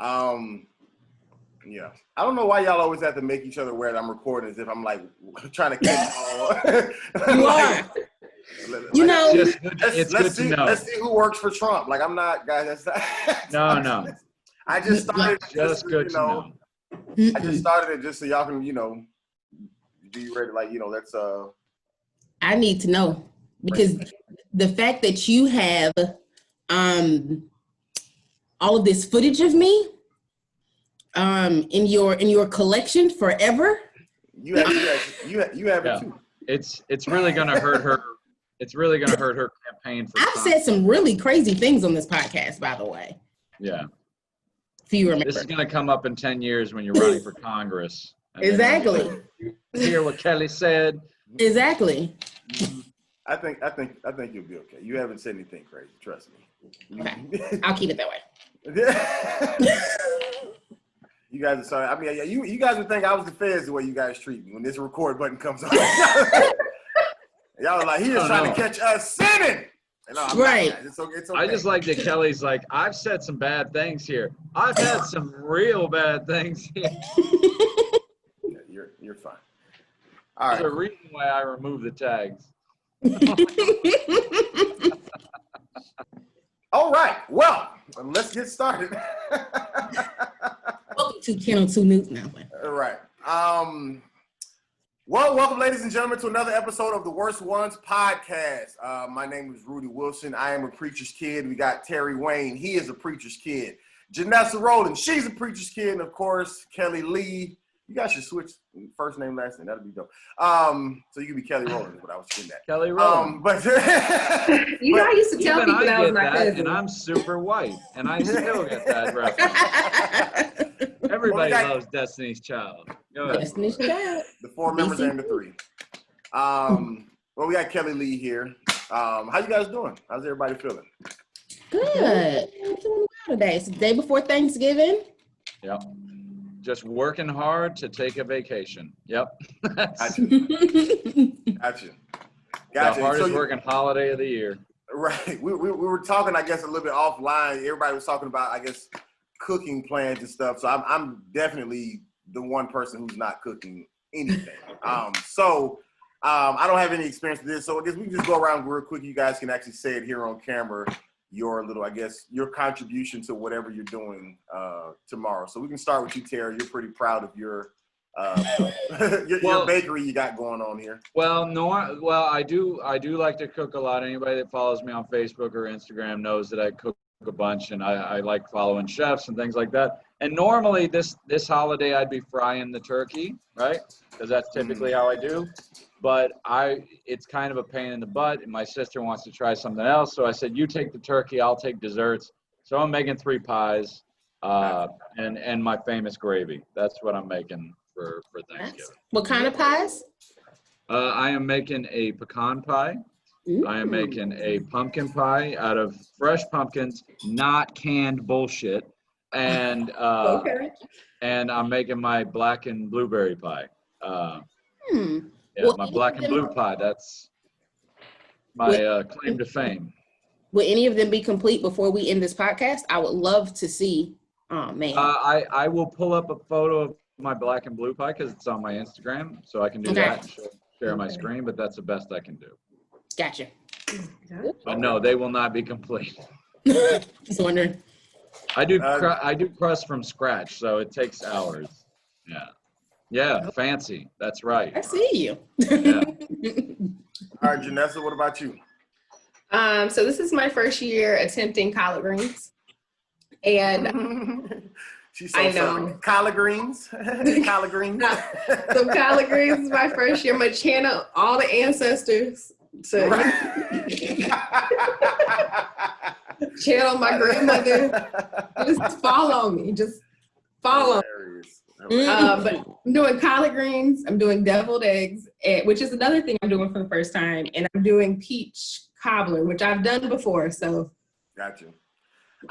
Yeah. I don't know why y'all always have to make each other wear it. I'm recording as if I'm like trying to catch all. You are. Let's see who works for Trump. Like, I'm not, guys. That's not. No. I just started. Just good to know. I just started it just so y'all can, be ready. Like, let's. I need to know because the fact that you have all of this footage of me in your collection forever. You have it too. It's really gonna hurt her. It's really gonna hurt her campaign. I've said some really crazy things on this podcast, by the way. Yeah. If you remember. This is gonna come up in 10 years when you're running for Congress. Exactly. You hear what Kellie said. Exactly. I think you'll be okay. You haven't said anything crazy. Trust me. Okay. I'll keep it that way. You guys are sorry. I mean, you guys would think I was the feds the way you guys treat me when this record button comes on. Y'all are like, he is trying to catch us sinning. Right. It's okay. I just like that Kellie's like, I've said some bad things here. I've had some real bad things here. Yeah, you're fine. All right. There's a reason why I removed the tags. All right. Well, let's get started. Welcome to Channel 2 News now. All right. Well, welcome, ladies and gentlemen, to another episode of the Worst Ones podcast. My name is Rudy Wilson. I am a preacher's kid. We got Terry Wayne. He is a preacher's kid. Janessa Rowland. She's a preacher's kid. And, of course, Kellie Lee. You guys should switch first name, last name. That'd be dope. So you can be Kellie Rowland is what I was getting at. Kellie Rowland. But you know, I used to tell people that was my cousin. And I'm super white, and I still get that reference. Everybody loves Destiny's Child. Go ahead. Destiny's Child. The four members and the three. Well, we got Kellie Lee here. How you guys doing? How's everybody feeling? Good. I'm doing well today. It's the day before Thanksgiving. Yep. Just working hard to take a vacation. Yep. Gotcha. The hardest working holiday of the year. Right. We were talking, I guess, a little bit offline. Everybody was talking about, I guess, cooking plans and stuff. So I'm definitely the one person who's not cooking anything. I don't have any experience with this. So I guess we can just go around real quick. You guys can actually say it here on camera. Your little, I guess, your contribution to whatever you're doing tomorrow. So we can start with you, Terry. You're pretty proud of your bakery you got going on here. I do like to cook a lot. Anybody that follows me on Facebook or Instagram knows that I cook a bunch, and I like following chefs and things like that. And normally this holiday I'd be frying the turkey, right? Because that's typically how I do. But it's kind of a pain in the butt, and my sister wants to try something else. So I said, you take the turkey, I'll take desserts. So I'm making 3 pies and my famous gravy. That's what I'm making for Thanksgiving. What kind of pies? I am making a pecan pie. Ooh. I am making a pumpkin pie out of fresh pumpkins, not canned bullshit. And and I'm making my black and blueberry pie. Yeah, my black and blue pie. That's my claim to fame. Will any of them be complete before we end this podcast? I would love to see. Oh, man. I will pull up a photo of my black and blue pie because it's on my Instagram. So I can do that and share my screen, but that's the best I can do. Gotcha. But no, they will not be complete. Just wondering. I do crust from scratch, so it takes hours. Yeah, fancy. That's right. I see you. Yeah. All right, Janessa, what about you? So this is my first year attempting collard greens. And She's so sorry. Collard greens. Collard greens. So collard greens is my first year. I'm going to channel all the ancestors. So channel my grandmother. Just follow me. Just follow. But I'm doing collard greens. I'm doing deviled eggs, which is another thing I'm doing for the first time. And I'm doing peach cobbler, which I've done before. So, gotcha.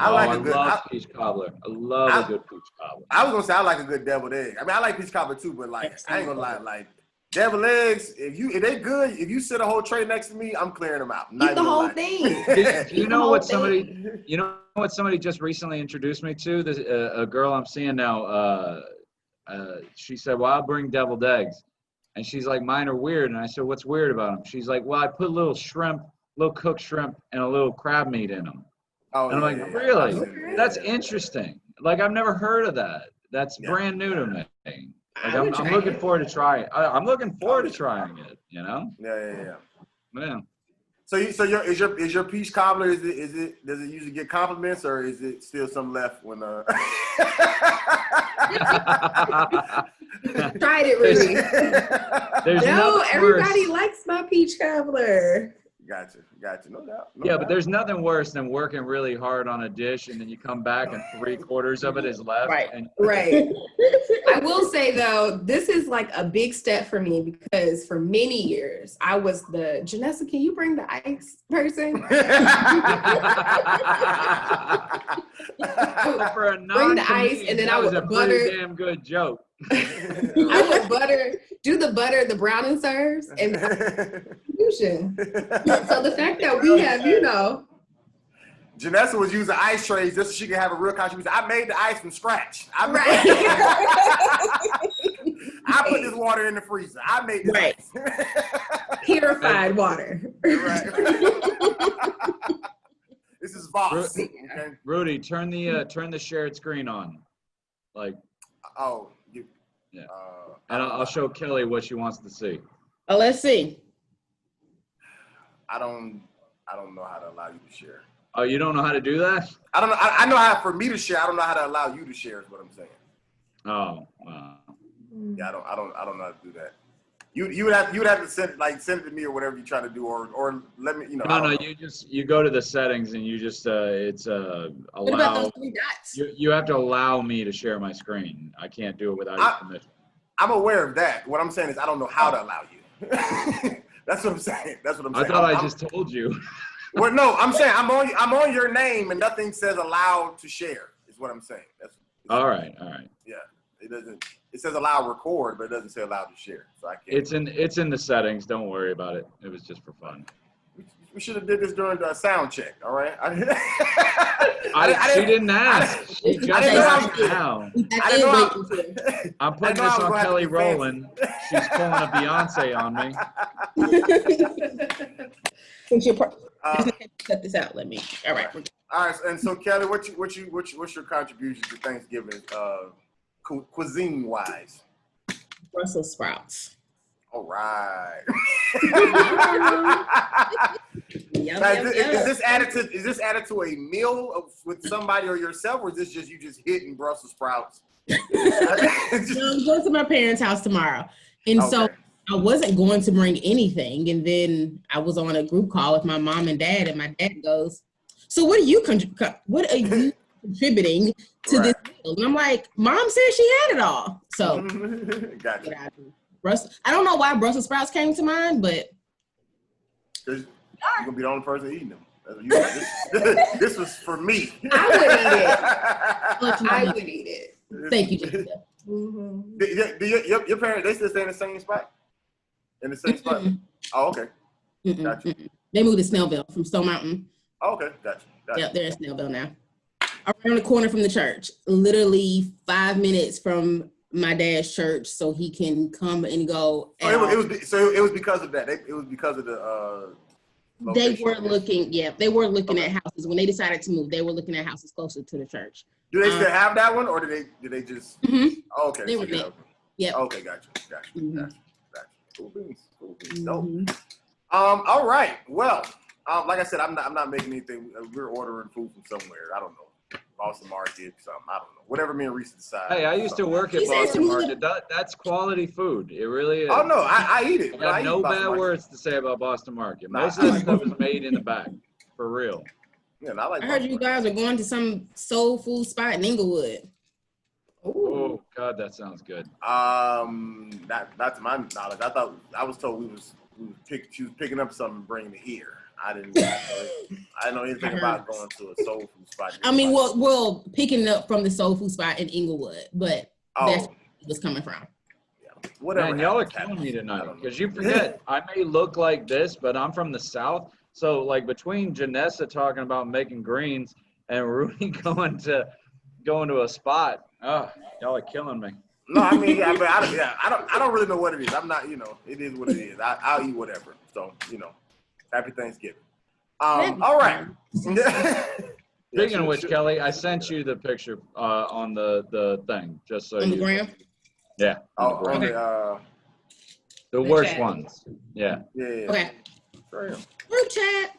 I love peach cobbler. I love a good peach cobbler. I was gonna say I like a good deviled egg. I mean, I like peach cobbler too, but like I ain't gonna lie, like Devil eggs, if they good, if you sit a whole tray next to me, I'm clearing them out. Eat the whole thing. You know what somebody just recently introduced me to? This a girl I'm seeing now. She said, "Well, I'll bring deviled eggs," and she's like, "Mine are weird." And I said, "What's weird about them?" She's like, "Well, I put little cooked shrimp, and a little crab meat in them." Oh, and I'm like, "Really? That's interesting. Like I've never heard of that. That's brand new to me." Like I'm looking forward to trying. I'm looking forward to trying it. You know? Yeah. Yeah. So is your peach cobbler? Does it usually get compliments, or is it still some left when? Tried it, Rudy. No, everybody likes my peach cobbler. Gotcha. No doubt. But there's nothing worse than working really hard on a dish and then you come back and 3/4 of it is left. Right. And Right. I will say though, this is like a big step for me because for many years I was the Janessa, can you bring the ice person? For a bring the ice, and then I would butter. Damn good joke. I would do the butter, the brown and serves, and fusion. So the fact that we have, Janessa was using ice trays just so she could have a real contribution. I made the ice from scratch. I put this water in the freezer. I made this ice. Purified water. Right. This is Voss. Okay. Rudy, turn the shared screen on. Yeah. And I'll show Kelly what she wants to see. Oh, let's see. I don't know how to allow you to share. Oh, you don't know how to do that? I don't know. I know how for me to share. I don't know how to allow you to share. Is what I'm saying. Oh, wow. Yeah, I don't know how to do that. You would have to send it to me or whatever you're trying to do, or let me. No. You go to the settings and you just it's allow. What about those 3 dots? You have to allow me to share my screen. I can't do it without your permission. I'm aware of that. What I'm saying is I don't know how to allow you. That's what I'm saying. I thought I just told you. Well, no, I'm saying I'm on your name and nothing says allow to share. Is what I'm saying. All right. Yeah, it doesn't. It says allow record, but it doesn't say allow to share. So I can't. It's in the settings. Don't worry about it. It was just for fun. We should have did this during the sound check. All right. She didn't ask. She just asked now. I'm putting this on Kellie Rowland. She's pulling a Beyonce on me. Cut this out. Let me. All right. All right. And so Kellie, what's your contribution to Thanksgiving, cuisine wise? Brussels sprouts. All right. Yum, now, yum, is this added to a meal with somebody or yourself, or is this just you hitting Brussels sprouts? I'm going to my parents' house tomorrow, and so I wasn't going to bring anything. And then I was on a group call with my mom and dad, and my dad goes, "So what are you contributing to this meal?" And I'm like, "Mom said she had it all." So gotcha. I don't know why Brussels sprouts came to mind, but you're gonna be the only person eating them. This was for me. I would eat it. Thank you, Janessa. Do your parents, they still stay in the same spot? In the same spot? Oh, okay. Gotcha. They moved to Snellville from Stone Mountain. Oh, okay, gotcha. Yep, they're in Snellville now. Around the corner from the church, literally 5 minutes from my dad's church, so he can come and go. It was because of that. It was because of the. They were looking at houses when they decided to move. They were looking at houses closer to the church. Do they still have that one, or did they just? Oh, okay. They were there. Yeah. Okay, gotcha. Cool beans. Dope. All right. Well, like I said, I'm not making anything. We're ordering food from somewhere. I don't know. Boston Market, something. I don't know. Whatever me and Reese decide. Hey, I used to work at Boston Market. That's quality food. It really is. Oh no, I eat it. I have no bad words to say about Boston Market. Most of that stuff is made in the back, for real. Yeah, I heard you guys are going to some soul food spot in Inglewood. Oh God, that sounds good. Not to my knowledge. I was told she was picking up something and bringing it here. I didn't know anything about going to a soul food spot. I mean, well, picking it up from the soul food spot in Inglewood, but that's where it was coming from. Yeah. whatever. Man, y'all are happens, killing me happens. I tonight don't know. because you forget I may look like this, but I'm from the South. So like between Janessa talking about making greens and Rudy going to a spot, oh, y'all are killing me. No, I mean, yeah, but I don't really know what it is. I'm not, it is what it is. I'll eat whatever. So, happy Thanksgiving. All right. Speaking of which, Kelly, I sent you the picture on the thing, just so On the you. gram? Yeah. On The worst ones. Yeah. Yeah. Okay. Sure. Group chat.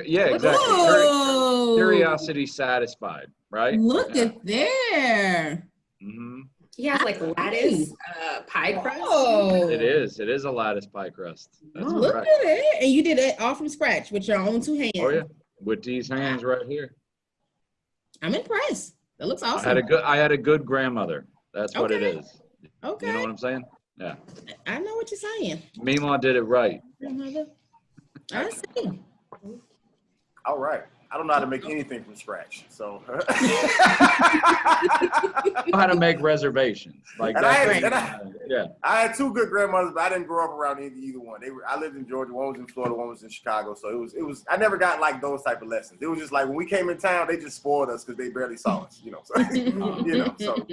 Yeah, exactly. Whoa. Curiosity satisfied, right? Look at there. Mm-hmm. He has like lattice pie crust. Oh. It is a lattice pie crust. That's Look correct. at it. And you did it all from scratch with your own 2 hands. Oh yeah, with these hands right here. I'm impressed. That looks awesome. I had a good grandmother. That's what it is. Okay. You know what I'm saying? Yeah. I know what you're saying. Mima did it right. Grandmother. I see. All right. I don't know how to make anything from scratch. So How to make reservations. Like And that. Yeah. I had 2 good grandmothers, but I didn't grow up around either one. I lived in Georgia, one was in Florida, one was in Chicago. So it was I never got like those type of lessons. It was just like when we came in town, they just spoiled us because they barely saw us, So, so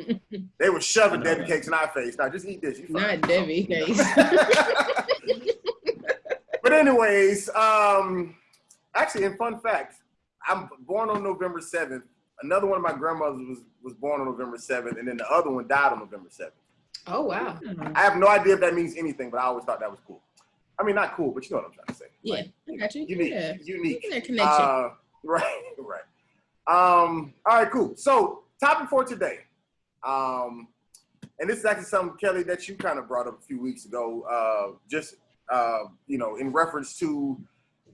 they were shoving Debbie cakes in our face. Now just eat this. You fine. Not Debbie cakes. But anyways, actually, in fun fact, I'm born on November 7th. Another one of my grandmothers was born on November 7th, and then the other one died on November 7th. Oh, wow. I have no idea if that means anything, but I always thought that was cool. I mean, not cool, but you know what I'm trying to say. Yeah, I got you. Unique. Yeah. Unique. Their connection. Right. All right, cool. So, topic for today. And this is actually something, Kelly, that you kind of brought up a few weeks ago, in reference to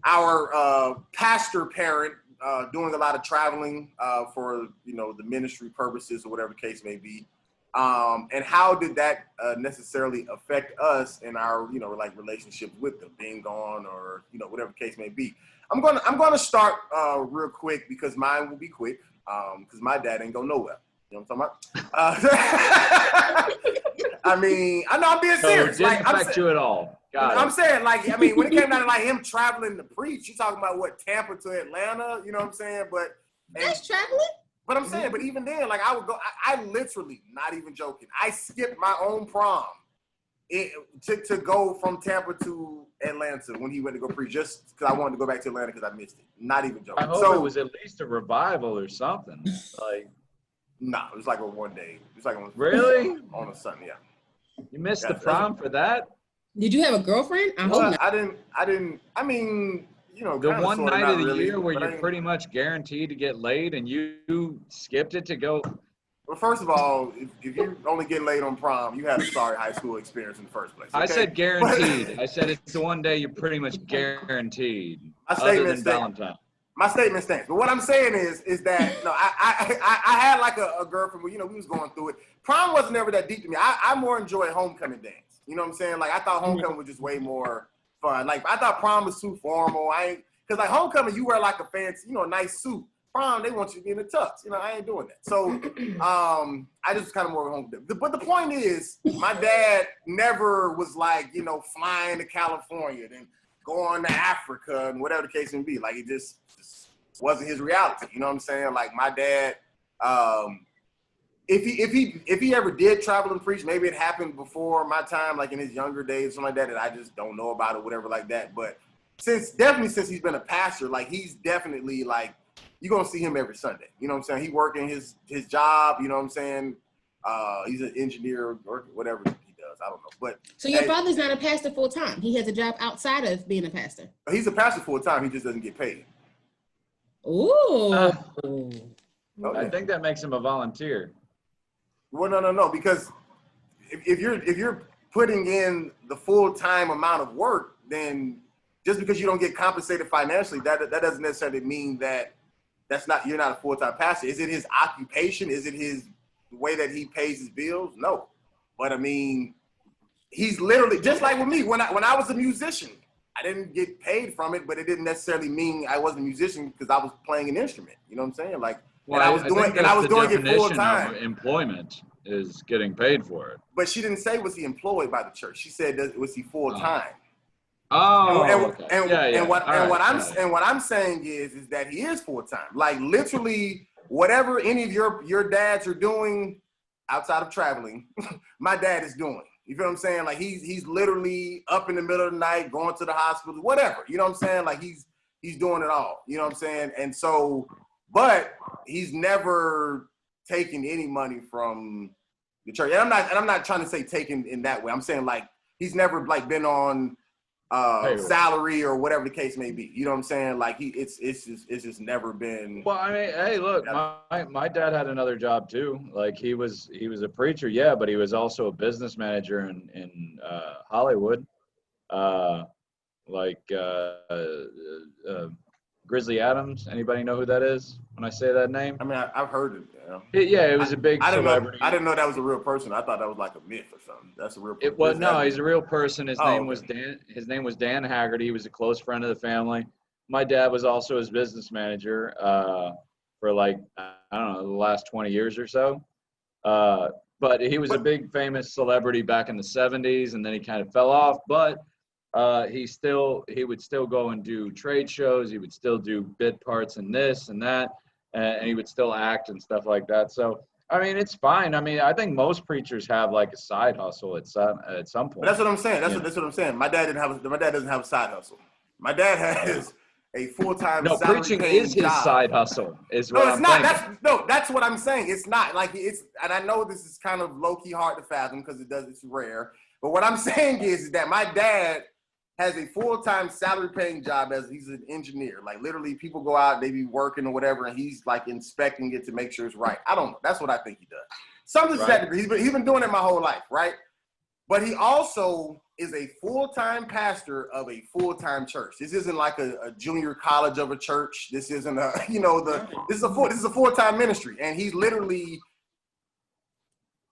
our pastor parent doing a lot of traveling for, the ministry purposes or whatever the case may be. And how did that necessarily affect us in our, relationships with them being gone or, whatever the case may be. I'm gonna start real quick because mine will be quick because my dad ain't go nowhere. You know what I'm talking about? I mean, I know I'm being serious. So it didn't affect you at all. I'm saying, when it came down to him traveling to preach, you talking about what, Tampa to Atlanta, you know what I'm saying? That's traveling? But I'm saying, but even then, I would go, I literally, not even joking, I skipped my own prom to go from Tampa to Atlanta when he went to go preach, just because I wanted to go back to Atlanta because I missed it. Not even joking. I hope it was at least a revival or something. No, it was like a one day. It was like Really? On a Sunday, yeah. You missed the prom for that? Did you have a girlfriend? I hope not. I didn't, I mean, the one night of the year where you're but pretty much guaranteed to get laid and you skipped it to go. Well, first of all, if you only get laid on prom, you had a sorry high school experience in the first place. Okay? I said guaranteed. I said it's the one day you're pretty much guaranteed. My other than Valentine. My statement stands. But what I'm saying is that I had like a girlfriend where, we was going through it. Prom wasn't ever that deep to me. I more enjoyed homecoming dance. You know what I'm saying? Like I thought homecoming was just way more fun. Like I thought prom was too formal. Because homecoming you wear like a fancy, a nice suit. Prom, they want you to be in the tux. I ain't doing that. So I just kind of more home. But the point is, my dad never was like, flying to California and going to Africa and whatever the case may be. Like it just wasn't his reality. You know what I'm saying? Like my dad, if he ever did travel and preach, maybe it happened before my time, like in his younger days, something like that I just don't know about or whatever like that. But since he's been a pastor, like he's definitely like, you're going to see him every Sunday. You know what I'm saying? He working his job, you know what I'm saying? He's an engineer or whatever he does. I don't know. But so your father's not a pastor full time. He has a job outside of being a pastor. He's a pastor full time. He just doesn't get paid. Ooh. I think that makes him a volunteer. Well, no, because if you're putting in the full-time amount of work, then just because you don't get compensated financially, that doesn't necessarily mean that you're not a full-time pastor. Is it his occupation? Is it his way that he pays his bills? No. But I mean, he's literally just like with me. When I was a musician, I didn't get paid from it, but it didn't necessarily mean I wasn't a musician because I was playing an instrument. You know what I'm saying? Like, well, I was doing it full time. Employment. is getting paid for it. But she didn't say was he employed by the church. She said was he full time. Okay. And what I'm saying is that he is full time. Like literally, whatever any of your dads are doing outside of traveling, my dad is doing. You feel what I'm saying? Like he's literally up in the middle of the night, going to the hospital, whatever. You know what I'm saying? Like he's doing it all. You know what I'm saying? And so, but he's never taken any money from the church. And I'm not trying to say taken in that way. I'm saying like he's never like been on salary or whatever the case may be. You know what I'm saying? Like it's just never been. Well, I mean, hey, look, my dad had another job too. Like he was a preacher, yeah, but he was also a business manager in Hollywood. Grizzly Adams. Anybody know who that is when I say that name? I mean, I've heard it. You know? It was a big celebrity. I didn't know that was a real person. I thought that was like a myth or something. That's a real person. It was he's a real person. His name was Dan. His name was Dan Haggerty. He was a close friend of the family. My dad was also his business manager for like I don't know the last 20 years or so. But he was a big famous celebrity back in the 70s, and then he kind of fell off. But he would still go and do trade shows. He would still do bit parts and this and that, and he would still act and stuff like that. So, I mean, it's fine. I mean, I think most preachers have like a side hustle at some point. But that's what I'm saying. That's what I'm saying. My dad doesn't have a side hustle. My dad has a full-time. No, preaching is his side hustle. That's what I'm saying. It's not like and I know this is kind of low-key hard to fathom because it's rare. But what I'm saying is that my dad has a full-time salary-paying job as he's an engineer. Like literally, people go out, they be working or whatever, and he's like inspecting it to make sure it's right. I don't know. That's what I think he does. Something to that degree. He's been doing it my whole life, right? But he also is a full-time pastor of a full-time church. This isn't like a junior college of a church. This isn't this is a full-time ministry, and he's literally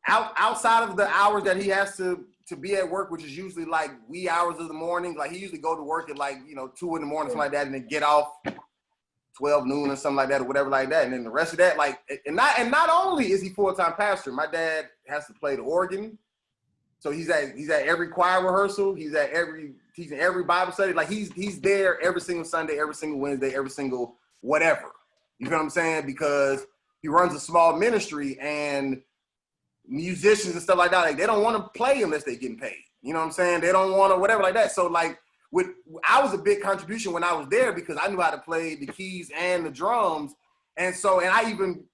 outside of the hours that he has to be at work, which is usually like wee hours of the morning. Like he usually go to work at 2 in the morning, something like that, and then get off 12 noon or something like that or whatever like that. And then the rest of that, and not only is he full-time pastor, my dad has to play the organ. So he's at every choir rehearsal. He's teaching every Bible study. Like he's there every single Sunday, every single Wednesday, every single whatever. You know what I'm saying? Because he runs a small ministry, and musicians and stuff like that, like they don't want to play unless they're getting paid. You know what I'm saying? They don't want to whatever like that. So I was a big contribution when I was there because I knew how to play the keys and the drums. And I even,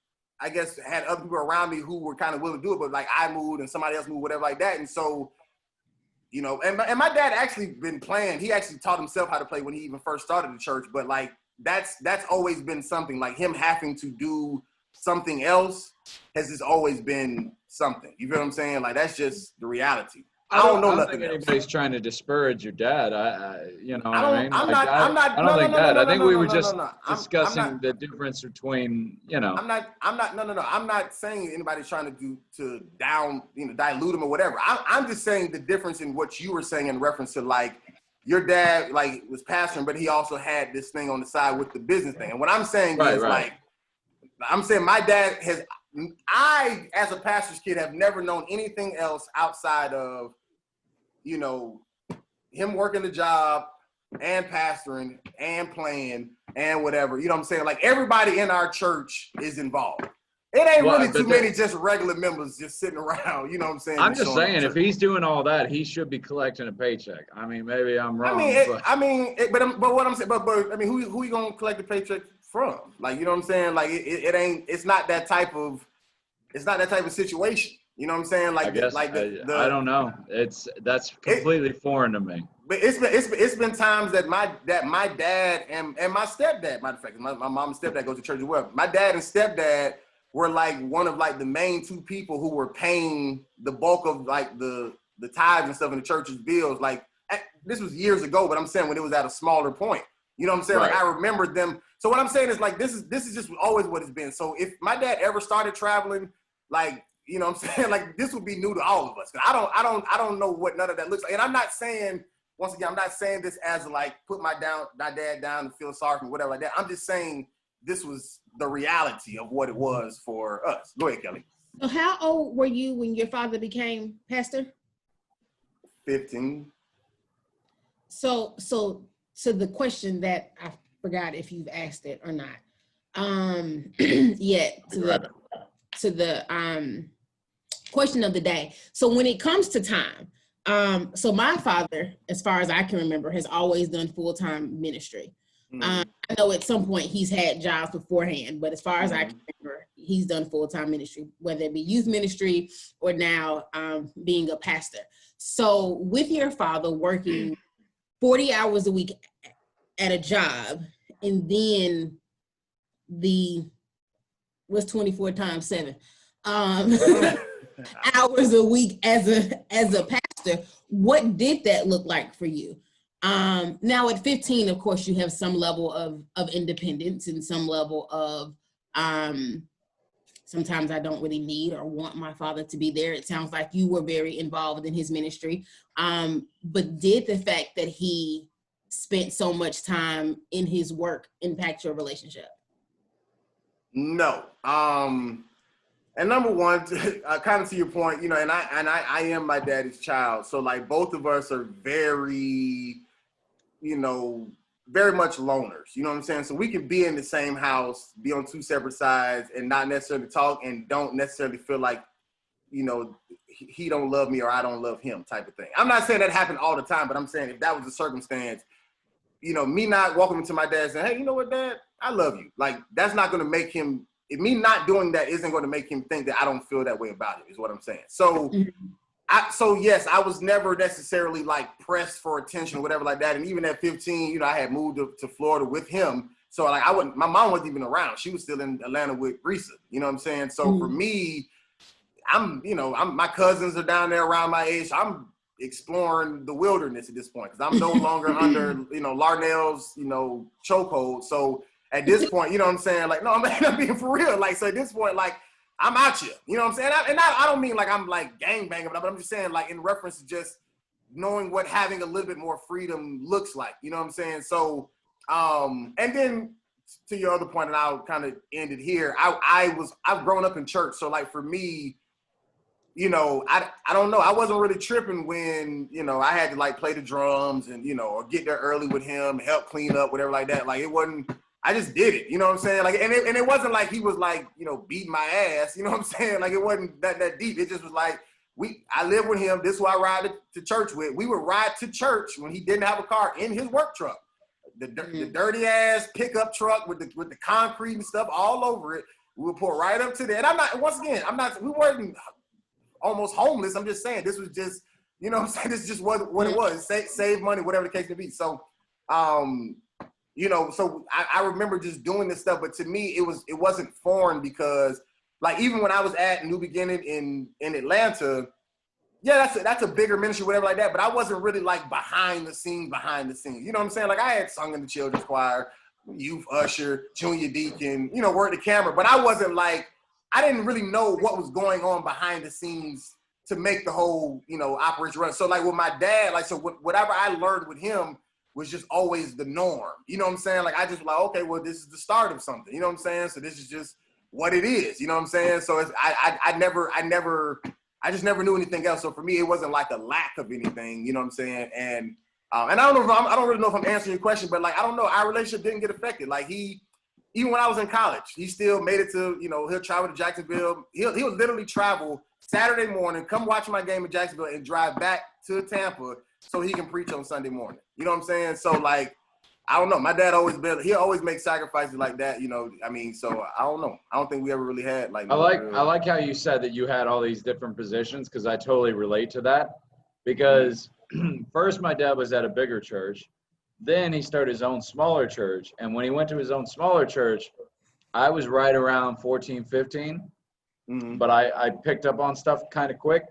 I guess, had other people around me who were kind of willing to do it, but like I moved and somebody else moved, whatever like that. And so, and my dad actually been playing. He actually taught himself how to play when he even first started the church. But like, that's always been something, like him having to do something else has just always been something. You feel what I'm saying? Like that's just the reality. I don't think anybody's trying to disparage your dad. I don't think that. I think we were just discussing the difference between, I'm not saying anybody's trying to dilute him or whatever. I'm just saying the difference in what you were saying in reference to like your dad like was pastoring, but he also had this thing on the side with the business thing. And what I'm saying is like, I'm saying my dad I, as a pastor's kid, have never known anything else outside of, him working the job and pastoring and playing and whatever. You know what I'm saying? Like everybody in our church is involved. It ain't really too many just regular members just sitting around. You know what I'm saying? I'm just saying, if he's doing all that, he should be collecting a paycheck. I mean, maybe I'm wrong. But what I'm saying, but I mean, who you gonna collect the paycheck from? Like, you know what I'm saying? Like it's not that type of situation. You know what I'm saying? Like, I don't know. That's completely foreign to me. But it's been times that my dad and my stepdad, matter of fact, my mom and stepdad go to church as well. My dad and stepdad were like one of like the main two people who were paying the bulk of like the tithes and stuff in the church's bills. Like this was years ago, but I'm saying when it was at a smaller point. You know what I'm saying? Right. Like I remember them. So what I'm saying is like this is just always what it's been. So if my dad ever started traveling, like, you know what I'm saying? Like this would be new to all of us. I don't know what none of that looks like. And I'm not saying, once again, I'm not saying this as like put my dad down and feel sorry for whatever like that. I'm just saying this was the reality of what it was for us. Go ahead, Kelly. So how old were you when your father became pastor? 15. So the question that I forgot if you've asked it or not. Yet to the question of the day. So when it comes to time, so my father, as far as I can remember, has always done full-time ministry. I know at some point he's had jobs beforehand, but as far as I can remember, he's done full-time ministry, whether it be youth ministry or now being a pastor. So with your father working 40 hours a week at a job, and then what's 24 times 7? Hours a week as a pastor, what did that look like for you? Now at 15, of course, you have some level of independence and some level of sometimes I don't really need or want my father to be there. It sounds like you were very involved in his ministry. But did the fact that he spent so much time in his work impact your relationship? No. And number one, kind of to your point, you know, and I am my daddy's child. So like both of us are very, you know, very much loners, you know what I'm saying? So we could be in the same house, be on two separate sides and not necessarily talk and don't necessarily feel like, you know, he don't love me or I don't love him type of thing. I'm not saying that happened all the time, but I'm saying if that was the circumstance, you know, me not walking into my dad and saying, hey, you know what, Dad, I love you. Like, that's not going to make him, me not doing that isn't going to make him think that I don't feel that way about it, is what I'm saying. So, yes, I was never necessarily like pressed for attention or whatever like that. And even at 15, you know, I had moved to Florida with him. So like my mom wasn't even around. She was still in Atlanta with Risa, you know what I'm saying? So for me, my cousins are down there around my age. I'm exploring the wilderness at this point because I'm no longer under, you know, Larnell's, you know, chokehold. So at this point, you know what I'm saying? Like, no, I'm being for real. Like, so at this point, like, I'm out here, you know what I'm saying? I don't mean like I'm like gangbanging, but I'm just saying like in reference to just knowing what having a little bit more freedom looks like, you know what I'm saying? So, and then to your other point, and I'll kind of end it here. I've grown up in church. So like for me, you know, I don't know. I wasn't really tripping when, you know, I had to like play the drums and, you know, or get there early with him, help clean up, whatever like that. Like it wasn't, I just did it, you know what I'm saying? Like, and it wasn't like he was like, you know, beating my ass, you know what I'm saying? Like it wasn't that deep. It just was like, I live with him. This is who I ride to church with. We would ride to church when he didn't have a car in his work truck, the dirty ass pickup truck with the concrete and stuff all over it. We would pull right up to there. And we weren't almost homeless. I'm just saying this was just, you know what I'm saying? This just what it was. Save money, whatever the case may be. So, you know, so I remember just doing this stuff, but to me, it wasn't foreign because like, even when I was at New Beginning in Atlanta, yeah, that's a bigger ministry, whatever like that, but I wasn't really like behind the scenes, you know what I'm saying? Like I had sung in the children's choir, youth usher, junior deacon, you know, worked the camera, but I wasn't like, I didn't really know what was going on behind the scenes to make the whole, you know, operation run. So like with my dad, like, so whatever I learned with him was just always the norm. You know what I'm saying? Like, I just like, okay, well, this is the start of something. You know what I'm saying? So this is just what it is. You know what I'm saying? So I just never knew anything else. So for me, it wasn't like a lack of anything. You know what I'm saying? And I don't really know if I'm answering your question, but like, I don't know. Our relationship didn't get affected. Like even when I was in college, he still made it to, you know, he'll travel to Jacksonville. He'll literally travel Saturday morning, come watch my game in Jacksonville and drive back to Tampa so he can preach on Sunday morning. You know what I'm saying? So like, I don't know. My dad he always makes sacrifices like that, you know. I mean, so I don't know. I don't think we ever really had like. I like how you said that you had all these different positions because I totally relate to that. Because first my dad was at a bigger church, then he started his own smaller church, and when he went to his own smaller church, I was right around 14, 15, but I picked up on stuff kind of quick.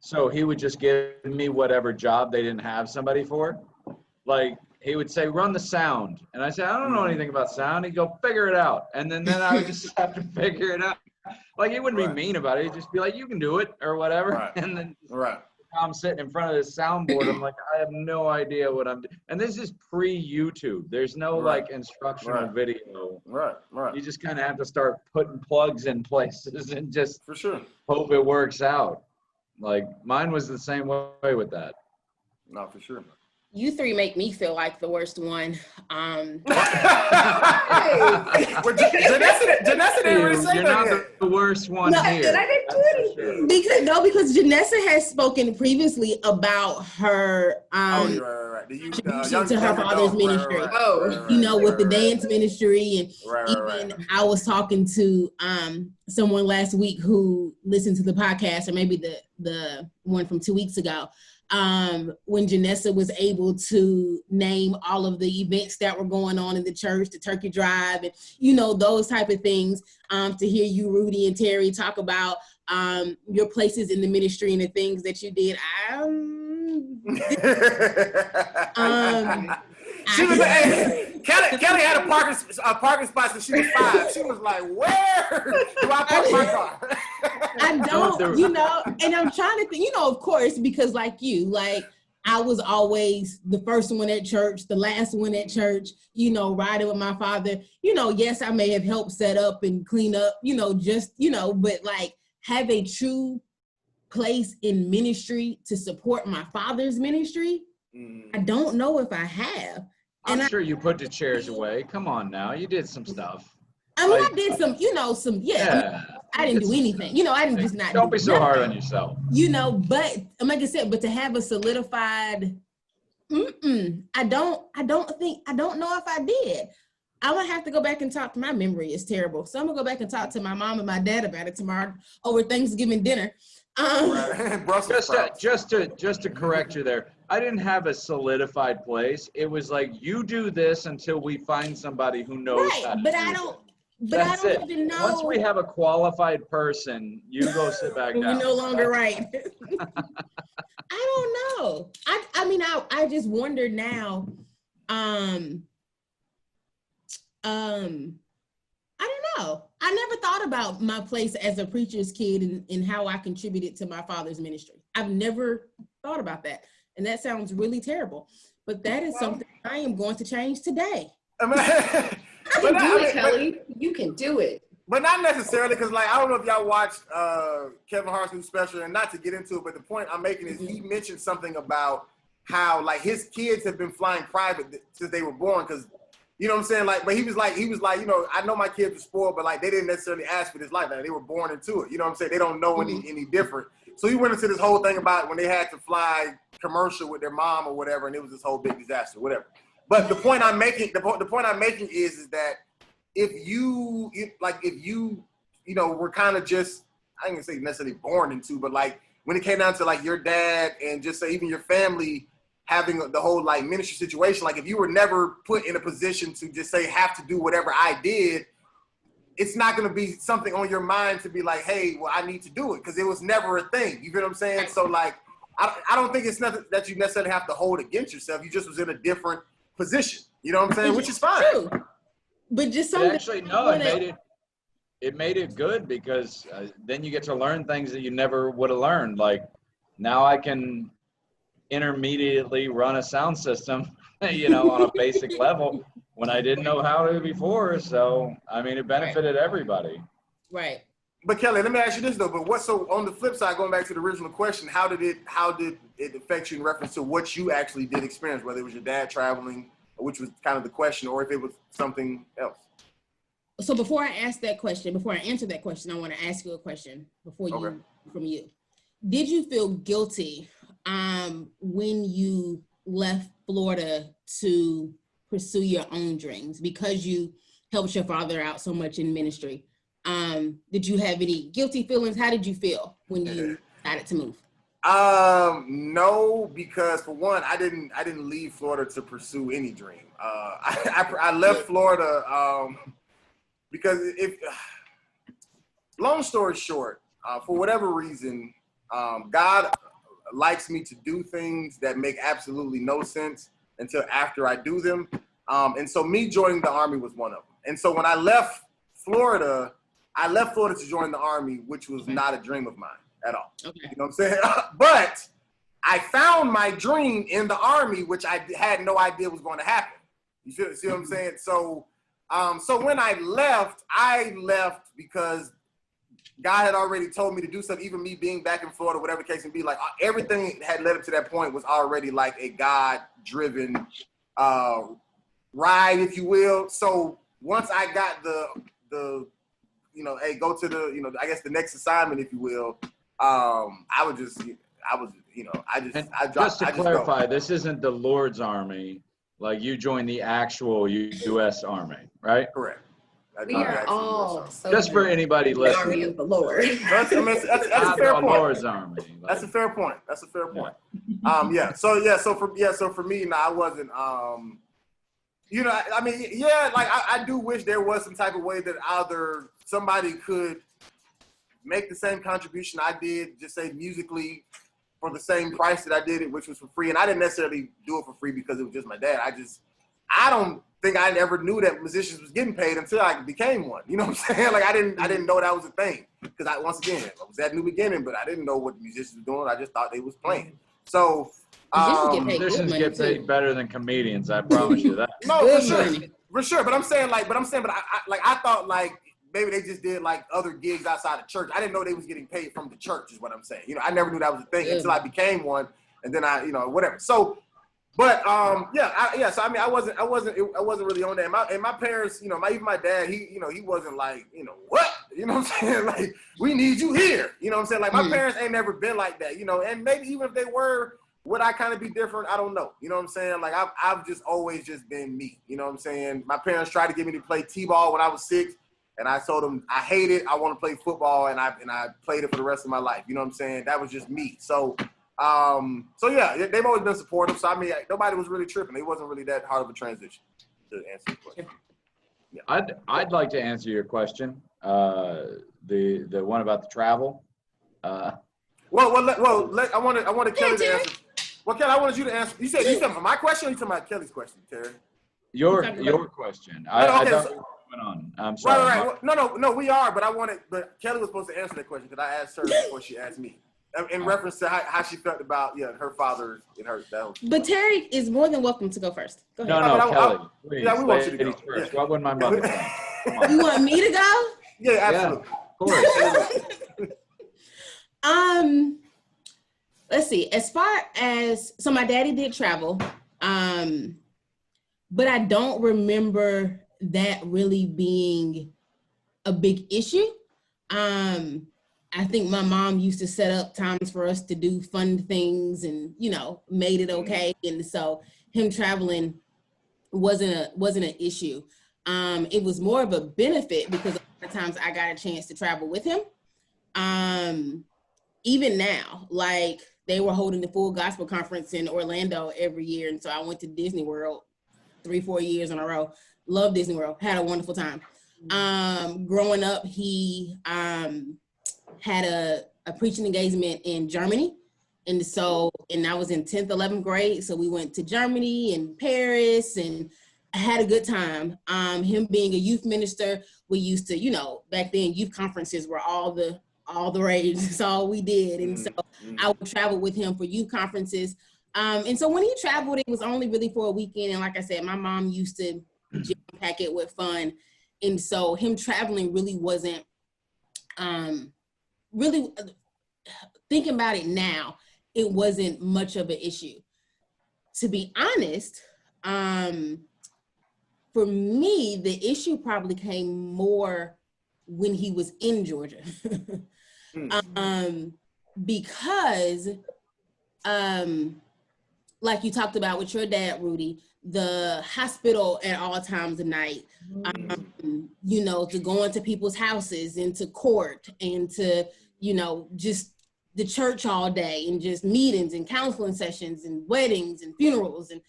So he would just give me whatever job they didn't have somebody for. Like he would say, run the sound. And I said, I don't know anything about sound. He'd go, figure it out. And then I would just have to figure it out. Like he wouldn't be mean about it. He'd just be like, you can do it or whatever. Right. And then, I'm sitting in front of this soundboard. I'm like, I have no idea what I'm doing. And this is pre-YouTube. There's no like instructional video. Right. You just kind of have to start putting plugs in places and just for sure hope it works out. Like mine was the same way with that. No, for sure. You three make me feel like the worst one. Janessa didn't really say You're that not yet. the worst one No, here. I didn't do anything. Because Janessa has spoken previously about her Right. contribution to her father's ministry. With the dance ministry, and I was talking to someone last week who listened to the podcast, or maybe the one from 2 weeks ago. When Janessa was able to name all of the events that were going on in the church, the turkey drive, and those type of things, to hear you, Rudy and Terry, talk about your places in the ministry and the things that you did. Kellie had a parking spot since she was 5. She was like, where do I park my car? I don't, and I'm trying to think, of course, because like I was always the first one at church, the last one at church, riding with my father. Yes, I may have helped set up and clean up, but like have a true place in ministry to support my father's ministry. I don't know if I have. I'm sure you put the chairs away. Come on now. You did some stuff. I mean, I did some, I didn't do anything. I didn't just not. Don't be so hard on yourself. But like I said, but to have a solidified, I don't know if I did. I'm gonna have to go back and talk. My memory is terrible, so I'm gonna go back and talk to my mom and my dad about it tomorrow over Thanksgiving dinner. Just to correct you there, I didn't have a solidified place. It was like, you do this until we find somebody who knows how to do it. I don't even know. Once we have a qualified person, you go sit back down. You're no longer right. I don't know. I just wonder now. I don't know. I never thought about my place as a preacher's kid and how I contributed to my father's ministry. I've never thought about that. And that sounds really terrible. But that is something I am going to change today. Kellie. You can do it. But not necessarily, because I don't know if y'all watched Kevin Hart's new special, and not to get into it, but the point I'm making is he mentioned something about how his kids have been flying private since they were born, because you know what I'm saying? But he was like, I know my kids are spoiled, but they didn't necessarily ask for this life. They were born into it. You know what I'm saying? They don't know any different. So he went into this whole thing about when they had to fly commercial with their mom or whatever, and it was this whole big disaster, whatever. But the point I'm making, is that if you were kind of just, I ain't gonna say necessarily born into, but when it came down to your dad and just say even your family having the whole ministry situation, if you were never put in a position to just say have to do whatever I did, it's not going to be something on your mind to be hey, well, I need to do it, because it was never a thing. You get what I'm saying? So I don't think it's nothing that you necessarily have to hold against yourself. You just was in a different position. You know what I'm saying? Which is fine. True. But just something. Actually, no, it made it good, because then you get to learn things that you never would have learned. Now I can intermediately run a sound system, on a basic level when I didn't know how to before. So, it benefited everybody. Right. But Kellie, let me ask you this though. But so on the flip side, going back to the original question, how did it affect you in reference to what you actually did experience, whether it was your dad traveling, which was kind of the question, or if it was something else? So before I answer that question, I want to ask you a question from you. Did you feel guilty when you left Florida to pursue your own dreams because you helped your father out so much in ministry? Did you have any guilty feelings? How did you feel when you decided to move? No, because for one, I didn't leave Florida to pursue any dream. I left Florida because long story short, for whatever reason, God likes me to do things that make absolutely no sense until after I do them. And so me joining the Army was one of them. And so when I left Florida to join the Army, which was not a dream of mine at all. Okay. You know what I'm saying? But I found my dream in the Army, which I had no idea was going to happen. You see what I'm saying? So, so when I left because God had already told me to do something. Even me being back in Florida, whatever the case may be, like everything had led up to that point was already like a God-driven ride, if you will. So once I got the hey, go to the I guess the next assignment, if you will. Just to clarify, this isn't the Lord's Army. Like you joined the actual U.S. Army, right? Correct. We are all just for anybody listening. Army of the Lord. That's a fair point. Lord's Army. Like, that's a fair point. Yeah. So for me, I wasn't. I do wish there was some type of way that either somebody could make the same contribution I did, just say musically, for the same price that I did it, which was for free. And I didn't necessarily do it for free because it was just my dad. I don't think I ever knew that musicians was getting paid until I became one. You know what I'm saying? Like I didn't know that was a thing because I was at New Beginning, but I didn't know what the musicians were doing. I just thought they was playing. So musicians get paid better than comedians. I promise you that. No, for sure. But I'm saying, I thought like maybe they just did like other gigs outside of church. I didn't know they was getting paid from the church. Is what I'm saying. I never knew that was a thing until I became one, and then whatever. So. But So I mean, I wasn't really on that. And my parents, even my dad, he wasn't like, what, what I'm saying, like we need you here, what I'm saying. Like my parents ain't never been like that, And maybe even if they were, would I kind of be different? I don't know, what I'm saying. Like I've just always just been me, what I'm saying. My parents tried to get me to play t-ball when I was 6, and I told them I hate it. I want to play football, and I played it for the rest of my life. You know what I'm saying? That was just me. So they've always been supportive. So I mean, nobody was really tripping. It wasn't really that hard of a transition to answer the question. Yeah. I'd like to answer your question. The one about the travel. I wanted Kellie to answer. Well, Kellie, I wanted you to answer. You said my question, or you talking about Kellie's question, Terry? Your question. I thought we went on. I'm sorry. Right. No, we are. But Kellie was supposed to answer that question because I asked her before she asked me. In reference to how she felt about her father and her. But Terry is more than welcome to go first. Go ahead. No, Kellie. Please, we want you to go first. What would my mother say? You want me to go? Yeah, absolutely. Yeah, of course. Let's see. As far as my daddy did travel, but I don't remember that really being a big issue. I think my mom used to set up times for us to do fun things and, made it okay. And so him traveling wasn't an issue. It was more of a benefit because a lot of times I got a chance to travel with him. Even now, like they were holding the Full Gospel Conference in Orlando every year. And so I went to Disney World 3-4 years in a row. Loved Disney World, had a wonderful time. Growing up, he, had a preaching engagement in Germany. And I was in 10th, 11th grade. So we went to Germany and Paris and I had a good time. Him being a youth minister, we used to, back then youth conferences were all the rage. That's all we did. And so I would travel with him for youth conferences. And so when he traveled, it was only really for a weekend. And like I said, my mom used to jam pack it with fun. And so him traveling really wasn't, really thinking about it now, it wasn't much of an issue. To be honest, for me, the issue probably came more when he was in Georgia. Because like you talked about with your dad, Rudy, the hospital at all times of night, to go into people's houses and to court and to, just the church all day and just meetings and counseling sessions and weddings and funerals and,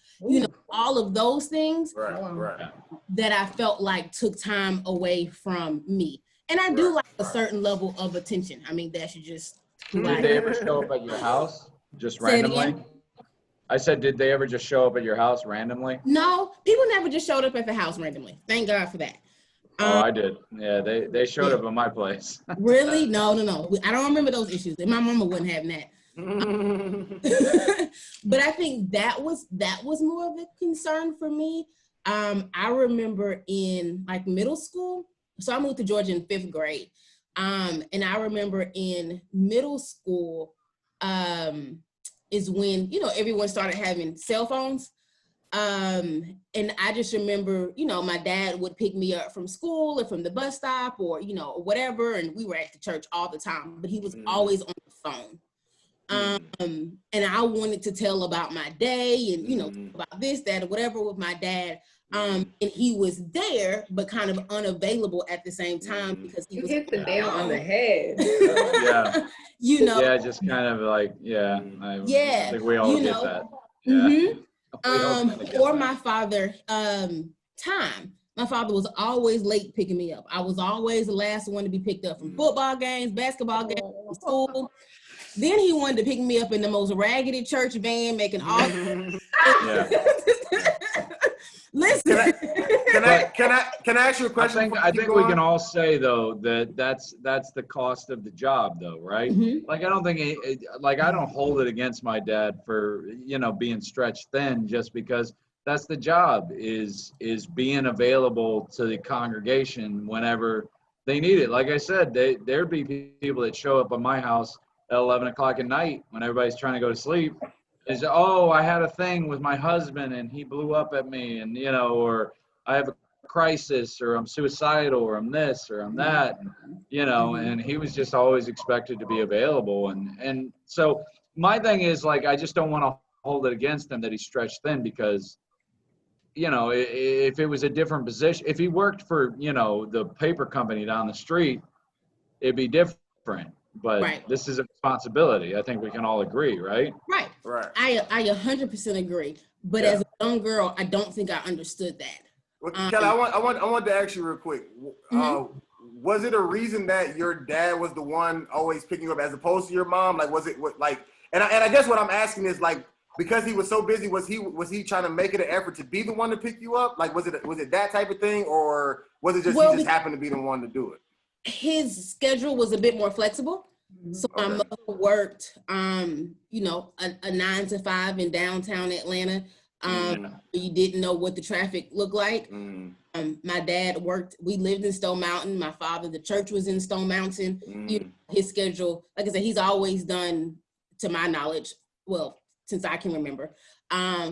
all of those things that I felt like took time away from me. And I do like a certain level of attention. I mean, that should just. Did they ever show up at your house just randomly? I said, did they ever just show up at your house randomly? No, people never just showed up at the house randomly. Thank God for that. Oh, I did. Yeah, they showed up at my place. Really? No. I don't remember those issues. And my mama wasn't having that. But I think that was more of a concern for me. I remember in like middle school, so I moved to Georgia in 5th grade. And I remember in middle school is when, you know, everyone started having cell phones. And I just remember, you know, my dad would pick me up from school or from the bus stop or, you know, whatever. And we were at the church all the time, but he was always on the phone. And I wanted to tell about my day and, you know, about this, that, or whatever with my dad. And he was there, but kind of unavailable at the same time because he was hit the nail on the head. Yeah. You know. Yeah, just kind of like, I think we all you get know. that. Yeah. Or my father, time. My father was always late picking me up. I was always the last one to be picked up from football games, basketball games, from school. Then he wanted to pick me up in the most raggedy church van, making all. Listen. Can I ask you a question? I think we can all say though that that's the cost of the job though, right? Like I don't think I don't hold it against my dad for, you know, being stretched thin just because that's the job is being available to the congregation whenever they need it. Like I said, there'd be people that show up at my house at 11 o'clock at night when everybody's trying to go to sleep. Is, oh, I had a thing with my husband and he blew up at me, and, you know, or I have a crisis, or I'm suicidal, or I'm this, or I'm that, and, you know, and he was just always expected to be available. And so my thing is, like, I just don't want to hold it against him that he's stretched thin because, you know, if it was a different position, if he worked for, you know, the paper company down the street, it'd be different. But this is a responsibility. I think we can all agree, right? Right. I 100% agree. But as a young girl, I don't think I understood that. Well, Kellie, I want to ask you real quick. Was it a reason that your dad was the one always picking you up as opposed to your mom? Like, was it and I guess what I'm asking is, like, because he was so busy, was he trying to make it an effort to be the one to pick you up? Like, was it that type of thing, or was it just he just happened to be the one to do it? His schedule was a bit more flexible. So my mother worked, you know, a 9 to 5 in downtown Atlanta. You didn't know what the traffic looked like. My dad worked, we lived in Stone Mountain. My father, the church was in Stone Mountain. You know, his schedule, like I said, he's always done, to my knowledge, well, since I can remember,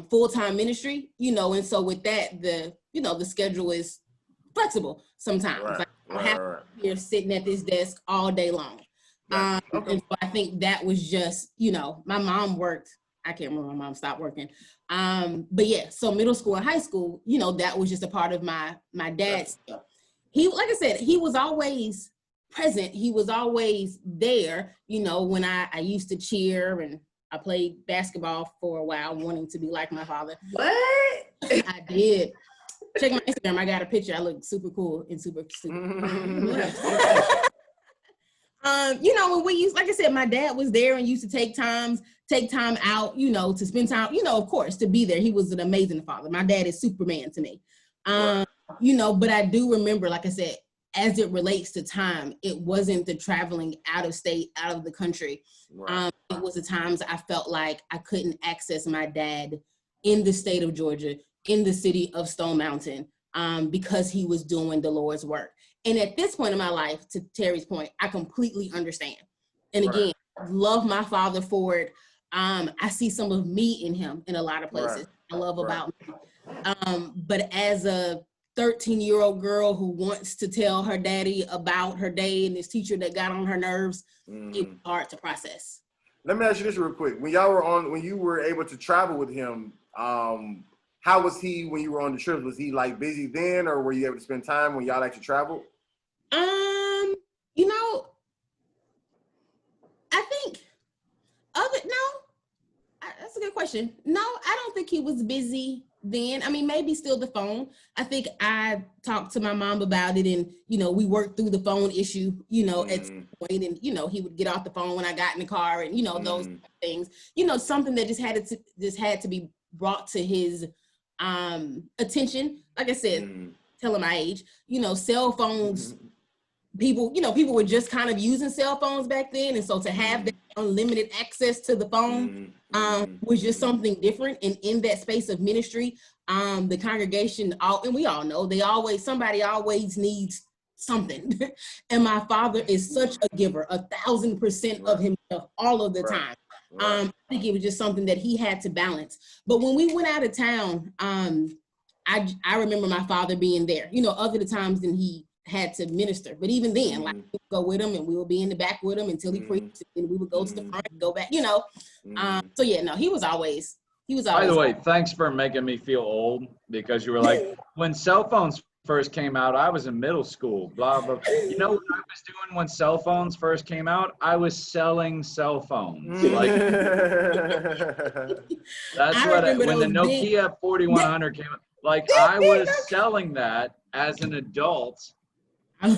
full-time ministry, you know, and so with that, the schedule is flexible sometimes. Like, I have to be here sitting at this desk all day long. And so I think that was just, you know, my mom worked, I can't remember when my mom stopped working. But yeah, so middle school and high school, you know, that was just a part of my dad's stuff. He, like I said, he was always present. He was always there, you know, when I used to cheer and I played basketball for a while, wanting to be like my father. What? I did. Check my Instagram. I got a picture. I look super cool and super stupid. You know, when we used, like I said, my dad was there and used to take time out, you know, to spend time, you know, of course, to be there. He was an amazing father. My dad is Superman to me. You know, but I do remember, like I said, as it relates to time, it wasn't the traveling out of state, out of the country. It was the times I felt like I couldn't access my dad in the state of Georgia, in the city of Stone Mountain, because he was doing the Lord's work. And at this point in my life, to Terry's point, I completely understand. And again, love my father for it. I see some of me in him in a lot of places. I love about me. But as a 13-year-old girl who wants to tell her daddy about her day and this teacher that got on her nerves, it's hard to process. Let me ask you this real quick. When you were able to travel with him, how was he when you were on the trips? Was he like busy then, or were you able to spend time when y'all actually traveled? You know, I think that's a good question. No, I don't think he was busy then. I mean, maybe still the phone. I think I talked to my mom about it, and, you know, we worked through the phone issue, you know, at some point, and, you know, he would get off the phone when I got in the car, and, you know, those things, you know, something that just had to be brought to his attention. Like I said, telling my age, you know, cell phones people, people were just kind of using cell phones back then. And so to have that unlimited access to the phone was just something different. And in that space of ministry, the congregation, and we all know, somebody always needs something. And my father is such a giver, 1,000% of himself all of the time. I think it was just something that he had to balance. But when we went out of town, I remember my father being there, other the times than he had to minister. But even then, like, we would go with him and we would be in the back with him until he preached, and we would go to the front and go back, So yeah, no, he was always. By the way, thanks for making me feel old, because you were like, when cell phones first came out, I was in middle school, blah, blah. You know what I was doing when cell phones first came out? I was selling cell phones. Like, that's when the Nokia 4100 came out, like, I was selling that as an adult. I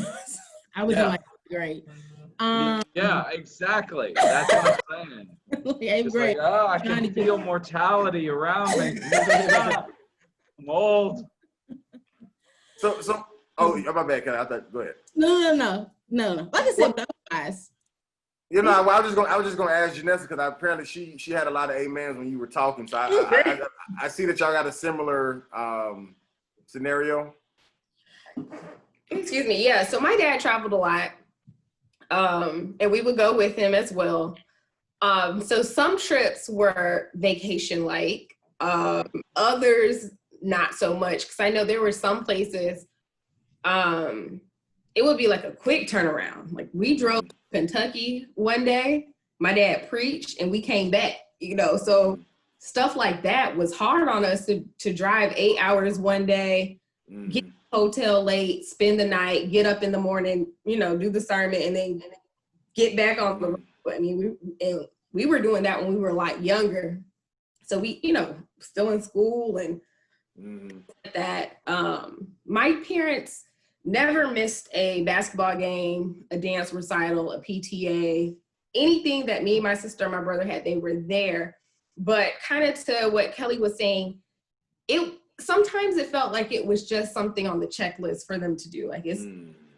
was in like great. Yeah, exactly. That's what I'm saying. It's great. like, I can feel mortality around me. I'm old. So, my bad, Kellie. I thought, go ahead. No. Like I said, otherwise. I was just gonna ask Janessa, because apparently she had a lot of amens when you were talking. So I see that y'all got a similar scenario. Excuse me. Yeah. So my dad traveled a lot, and we would go with him as well. So some trips were vacation-like, others not so much, because I know there were some places it would be like a quick turnaround. Like, we drove to Kentucky one day, my dad preached, and we came back, so stuff like that was hard on us to drive 8 hours one day, get to the hotel late, spend the night, get up in the morning, do the sermon, and then get back on the road. I mean, we were doing that when we were like younger. So we, still in school and that. My parents never missed a basketball game, a dance recital, a PTA, anything that me, my sister, and my brother had, they were there. But kind of to what Kellie was saying, sometimes it felt like it was just something on the checklist for them to do. Like, it's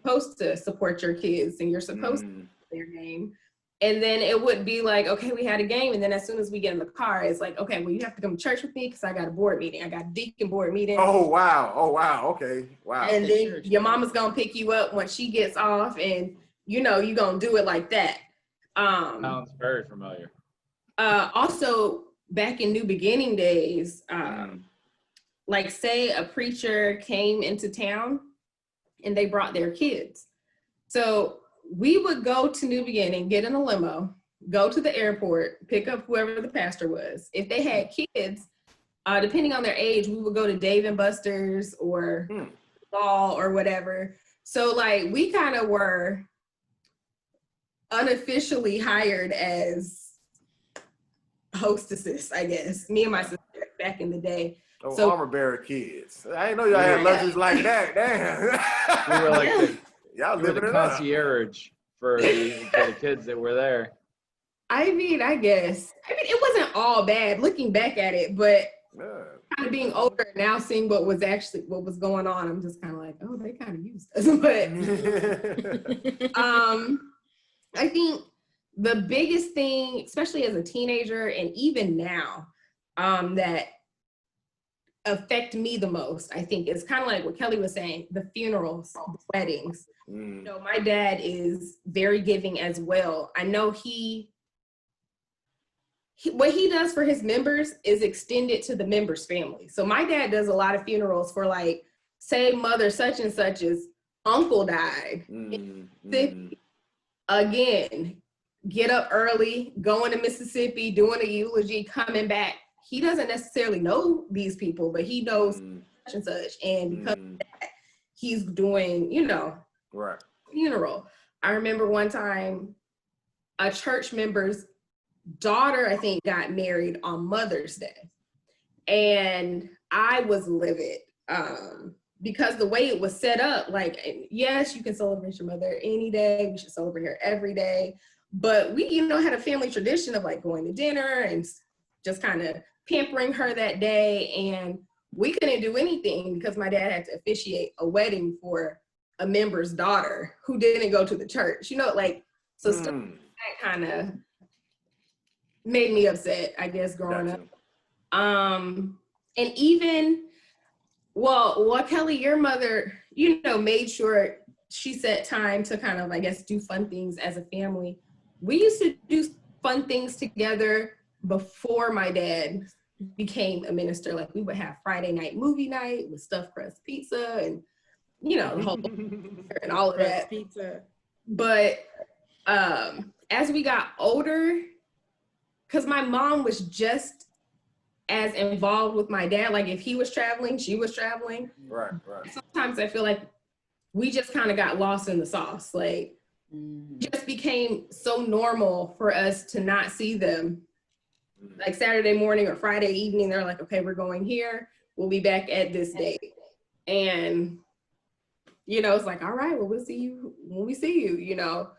supposed to support your kids and you're supposed to play their game. And then it would be like, okay, we had a game. And then as soon as we get in the car, it's like, okay, well, you have to come to church with me because I got a board meeting. I got a deacon board meeting. Oh, wow. Okay. Wow. And then your mama's going to pick you up when she gets off, and you're going to do it like that. Sounds very familiar. Also, back in New Beginning days, like, say a preacher came into town and they brought their kids. So we would go to New Beginning, get in a limo, go to the airport, pick up whoever the pastor was. If they had kids, depending on their age, we would go to Dave & Buster's or Mall or whatever. So, like, we kind of were unofficially hired as hostesses, I guess. Me and my sister back in the day. Oh, so, armor bearer kids. I didn't know y'all had luxuries like that. Damn. We were like y'all living the concierge for the kids that were there. I mean, I guess. It wasn't all bad looking back at it, but kind of being older now, seeing what was going on, I'm just kind of like, oh, they kind of used us. But I think the biggest thing, especially as a teenager and even now, that affect me the most, I think, is kind of like what Kellie was saying, the funerals, the weddings. My dad is very giving as well. I know what he does for his members is extended to the members' family. So my dad does a lot of funerals for, like, say mother such and such's uncle died. Again, get up early, going to Mississippi, doing a eulogy, coming back. He doesn't necessarily know these people, but he knows such and such. And because of that, he's doing, funeral. I remember one time a church member's daughter, I think, got married on Mother's Day. And I was livid because the way it was set up, like, yes, you can celebrate your mother any day. We should celebrate her every day. But we, had a family tradition of, like, going to dinner and just kind of pampering her that day. And we couldn't do anything because my dad had to officiate a wedding for a member's daughter who didn't go to the church, you know, like, so stuff like that kind of made me upset, I guess, growing up. And even, well, Kellie, your mother, you know, made sure she set time to kind of, I guess, do fun things as a family. We used to do fun things together before my dad became a minister. Like, we would have Friday night movie night with stuffed crust pizza and, you know, the whole and all of that. Pizza. But as we got older, because my mom was just as involved with my dad. Like, if he was traveling, she was traveling. Right. Sometimes I feel like we just kind of got lost in the sauce. Like, just became so normal for us to not see them. Like, Saturday morning or Friday evening, they're like, okay, we're going here. We'll be back at this date. And, you know, it's like, all right, well, we'll see you when we see you, you know.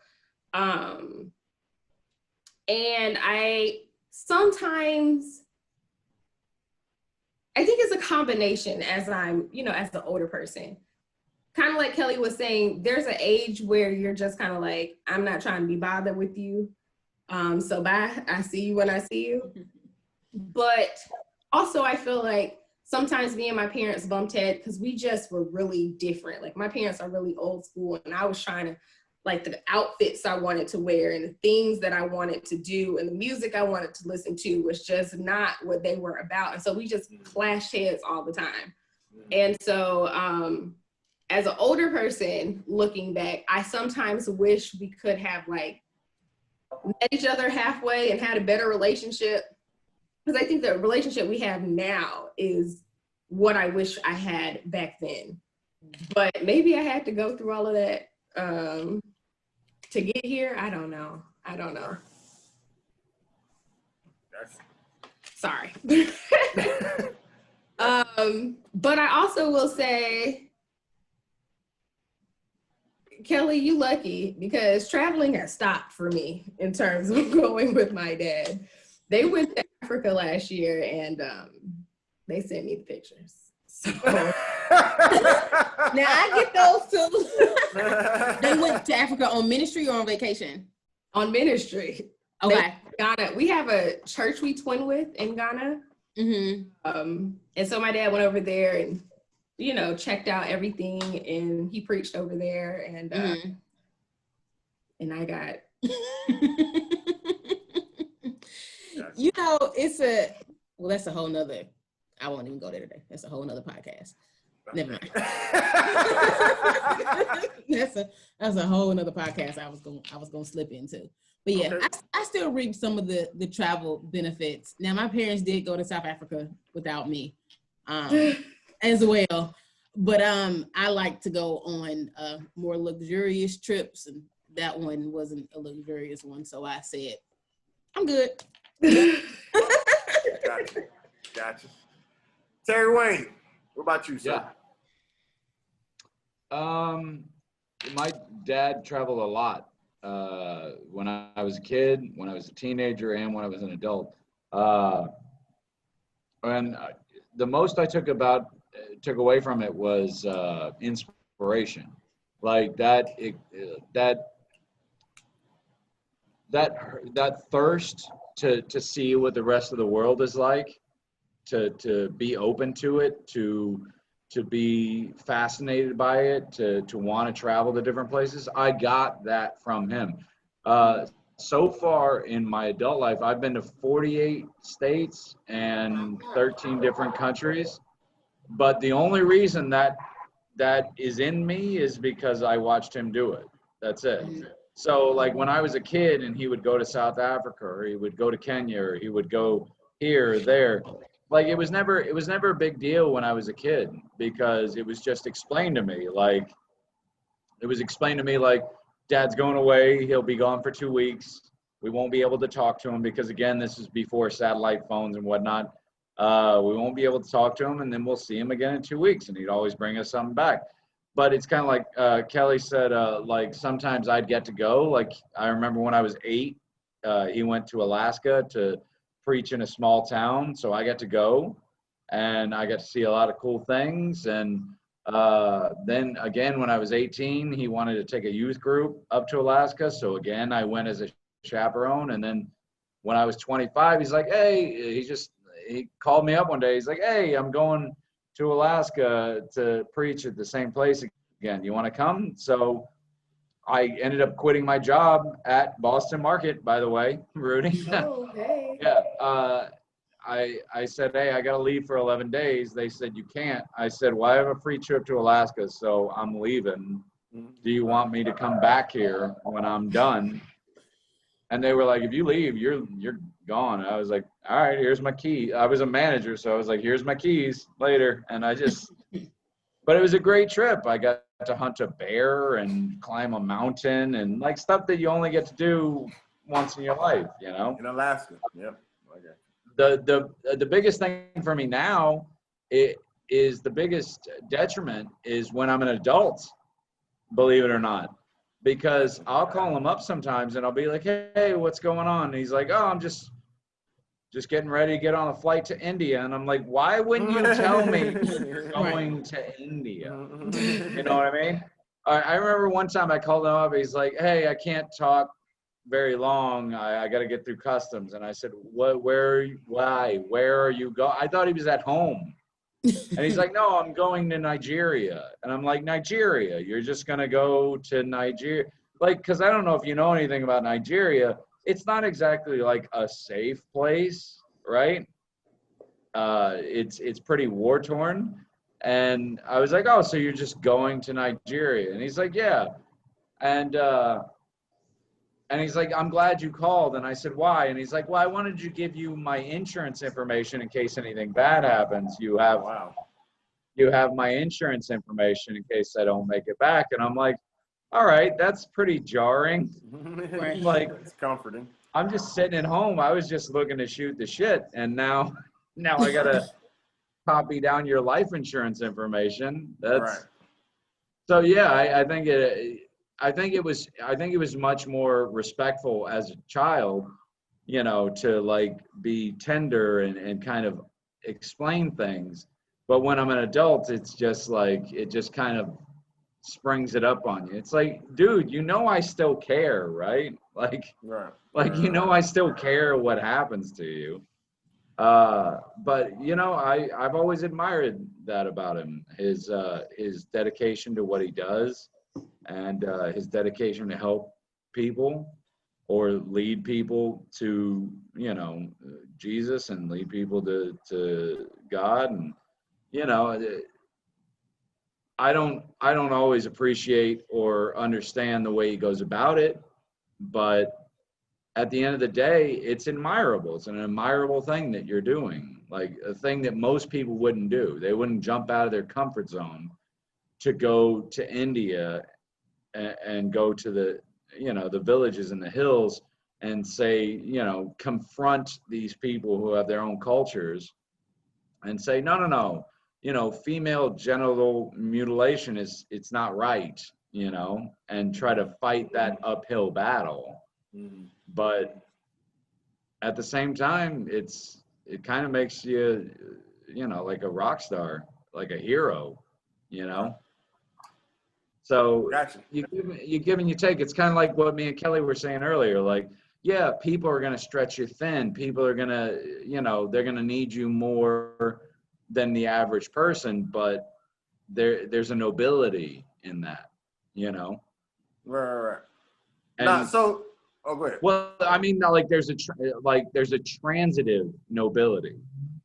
And I sometimes, I think it's a combination as I'm, you know, as the older person. Kind of like Kellie was saying, there's an age where you're just kind of like, I'm not trying to be bothered with you. So bye, I see you when I see you. But also I feel like sometimes me and my parents bumped head because we just were really different. Like, my parents are really old school, and I was trying to, like, the outfits I wanted to wear and the things that I wanted to do and the music I wanted to listen to was just not what they were about. And so we just clashed heads all the time. And so as an older person looking back, I sometimes wish we could have, like, met each other halfway and had a better relationship. Because I think the relationship we have now is what I wish I had back then. But maybe I had to go through all of that to get here. I don't know. Sorry. But I also will say, Kellie, you lucky, because traveling has stopped for me in terms of going with my dad. They went to Africa last year, and they sent me the pictures. So Now I get those too. They went to Africa on ministry or on vacation? On ministry. Okay. Ghana. We have a church we twin with in Ghana. Mm-hmm. And so my dad went over there and, you know, checked out everything, and he preached over there, and and I got you know, that's a whole nother, I won't even go there today. That's a whole nother podcast. Never mind. That's a whole nother podcast I was gonna slip into. But yeah, okay. I still reap some of the travel benefits. Now, my parents did go to South Africa without me as well. But I like to go on more luxurious trips, and that one wasn't a luxurious one. So I said, I'm good. Gotcha. Terry Wayne, what about you, sir? Yeah. My dad traveled a lot when I was a kid, when I was a teenager, and when I was an adult. And the most I took away from it was inspiration, like that thirst to see what the rest of the world is like, to be open to it, to be fascinated by it, to want to travel to different places. I got that from him. So far in my adult life, I've been to 48 states and 13 different countries. But the only reason that is in me is because I watched him do it. That's it. So like when I was a kid and he would go to South Africa, or he would go to Kenya, or he would go here or there, like it was never a big deal when I was a kid, because it was just explained to me. Like Dad's going away, he'll be gone for 2 weeks. We won't be able to talk to him because, again, this is before satellite phones and whatnot. We won't be able to talk to him, and then we'll see him again in 2 weeks, and he'd always bring us something back. But it's kind of like Kellie said, like sometimes I'd get to go. Like I remember when I was 8, he went to Alaska to preach in a small town, so I got to go, and I got to see a lot of cool things. And Then again, when I was 18, he wanted to take a youth group up to Alaska. So again, I went as a chaperone. And then when I was 25, he's like, hey, he called me up one day. He's like, hey, I'm going to Alaska to preach at the same place again. You want to come? So I ended up quitting my job at Boston Market, by the way, Rudy. Oh, okay. Yeah. I said, hey, I got to leave for 11 days. They said, you can't. I said, well, I have a free trip to Alaska, so I'm leaving. Do you want me to come back here when I'm done? And they were like, if you leave, you're gone. I was like, all right, here's my key. I was a manager, so I was like, here's my keys later. And but it was a great trip. I got to hunt a bear and climb a mountain and like stuff that you only get to do once in your life, you know? In Alaska, yep. Okay. The biggest thing for me now is the biggest detriment is when I'm an adult, believe it or not. Because I'll call him up sometimes and I'll be like, hey, what's going on? And he's like, oh, I'm just getting ready to get on a flight to India. And I'm like, why wouldn't you tell me you're going to India? You know what I mean? I remember one time I called him up. He's like, hey, I can't talk very long. I got to get through customs. And I said, what, where are you going? I thought he was at home. And he's like, no, I'm going to Nigeria. And I'm like, Nigeria? You're just going to go to Nigeria? Like, because I don't know if you know anything about Nigeria. It's not exactly like a safe place, right? It's pretty war-torn. And I was like, oh, so you're just going to Nigeria? And he's like, yeah. And he's like, I'm glad you called. And I said, why? And he's like, well, I wanted to give you my insurance information in case anything bad happens. You have my insurance information in case I don't make it back. And I'm like, all right, that's pretty jarring. Right. Like, it's comforting. I'm just sitting at home. I was just looking to shoot the shit. And now I got to copy down your life insurance information. Right. So yeah, I think it was much more respectful as a child, you know, to like be tender and kind of explain things. But when I'm an adult, it's just like, it just kind of springs it up on you. It's like, dude, you know, I still care, right? You know, I still care what happens to you. But you know, I've always admired that about him, his dedication to what he does. And his dedication to help people or lead people to, you know, Jesus and lead people to God. And, you know, I don't always appreciate or understand the way he goes about it, but at the end of the day, it's admirable. It's an admirable thing that you're doing, like a thing that most people wouldn't do. They wouldn't jump out of their comfort zone to go to India and go to the, you know, the villages in the hills and say, you know, confront these people who have their own cultures and say, no, you know, female genital mutilation it's not right, you know, and try to fight that uphill battle. But at the same time, it kind of makes you, you know, like a rock star, like a hero, you know. So Gotcha. you give and you take. It's kind of like what me and Kellie were saying earlier. Like, yeah, people are going to stretch you thin. People are going to, you know, they're going to need you more than the average person. But there's a nobility in that, you know. Right. And go ahead. Well, I mean, like there's a transitive nobility.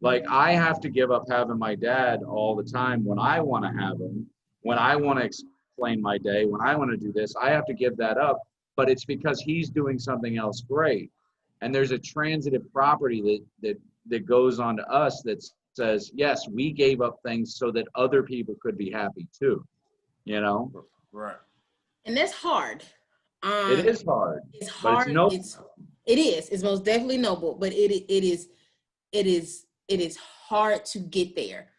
Like I have to give up having my dad all the time when I want to have him, when I want to explain my day, when I want to do this, I have to give that up, but it's because he's doing something else great. And there's a transitive property that goes on to us that says, yes, we gave up things so that other people could be happy too, you know? Right. And that's hard. It is hard. It's hard. It is. It's most definitely noble, but it is hard to get there.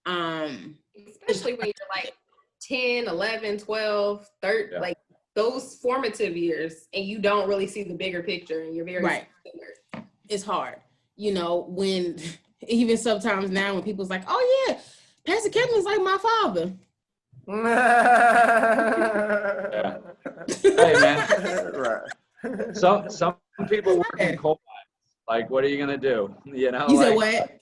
Especially when you're like 10, 11, 12, 13, like those formative years, and you don't really see the bigger picture, and you're very right. It's hard, you know, when even sometimes now when people's like, oh yeah, Pastor Kevin's like my father. Yeah. Hey, man. Right. Some people work in coal mines. Like, what are you gonna do? You know. You said like, what?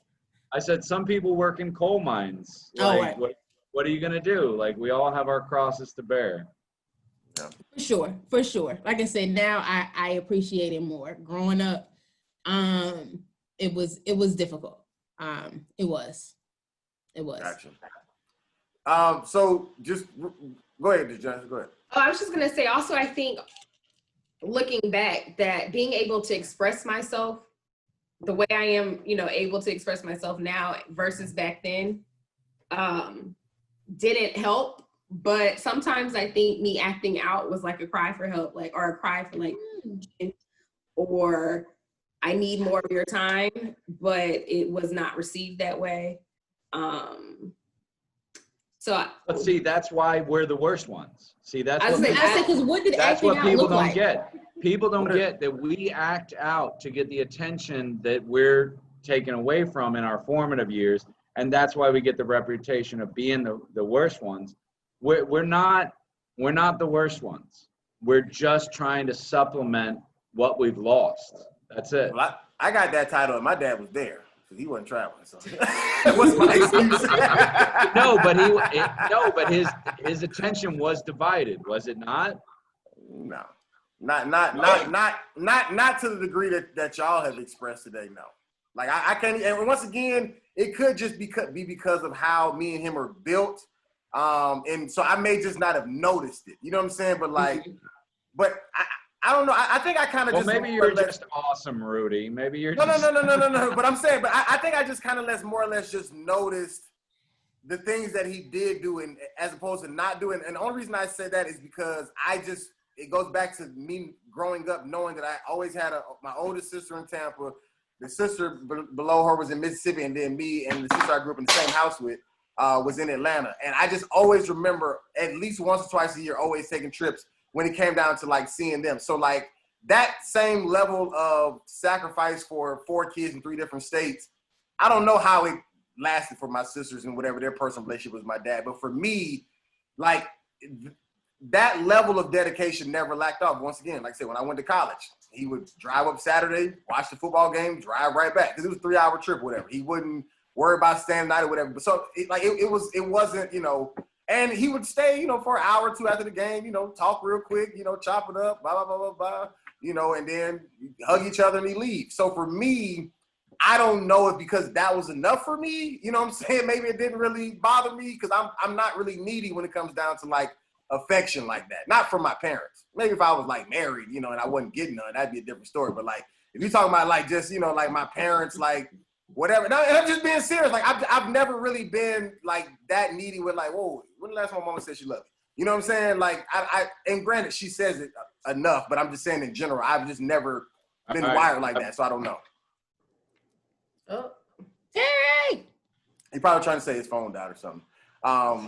I said some people work in coal mines. Oh, Like, right. what are you gonna do? Like, we all have our crosses to bear. For sure, for sure. Like I said, now I appreciate it more. Growing up, it was difficult. It was. Gotcha. So just go ahead, Janessa, go ahead. Oh, I was just gonna say also, I think looking back that being able to express myself the way I am, able to express myself now versus back then, didn't help. But sometimes I think me acting out was like a cry for help, like, or a cry for like, or I need more of your time, but it was not received that way. But see, that's why we're the worst ones. See, that's what because what did acting out people look don't like? get. People don't get that we act out to get the attention that we're taken away from in our formative years, and that's why we get the reputation of being the worst ones. We're not the worst ones. We're just trying to supplement what we've lost. That's it. Well, I got that title, and my dad was there. He wasn't traveling, so what's my excuse? but his attention was divided, was it not? No, not to the degree that y'all have expressed today. No, like I can't. And once again, it could just be because of how me and him are built, and so I may just not have noticed it. You know what I'm saying? But like, but I don't know. I think I kind of just. Maybe you're just awesome, Rudy. Maybe you're. No. But I'm saying, I think I just kind of more or less just noticed the things that he did do, and as opposed to not doing. And the only reason I say that is because it goes back to me growing up, knowing that I always had my oldest sister in Tampa, the sister below her was in Mississippi, and then me and the sister I grew up in the same house with was in Atlanta. And I just always remember at least once or twice a year, always taking trips when it came down to like seeing them. So like that same level of sacrifice for 4 kids in 3 different states, I don't know how it lasted for my sisters and whatever their personal relationship with my dad. But for me, like that level of dedication never lacked off. Once again, like I said, when I went to college, he would drive up Saturday, watch the football game, drive right back. Because it was a 3-hour trip or whatever. He wouldn't worry about staying the night or whatever. But so it wasn't, and he would stay, for an hour or 2 after the game, talk real quick, chop it up, blah, blah, blah, blah, blah, and then hug each other and he leave. So for me, I don't know if because that was enough for me, you know what I'm saying? Maybe it didn't really bother me because I'm not really needy when it comes down to like affection like that. Not from my parents. Maybe if I was like married, and I wasn't getting none, that'd be a different story. But like, if you're talking about like just, like my parents, like whatever. No, and I'm just being serious. Like I've never really been like that needy with like, whoa, when the last time my mama said she loved me? You know what I'm saying? Like and granted, she says it enough, but I'm just saying in general, I've just never been wired like that. So I don't know. Oh, Hey! He probably trying to say his phone died or something.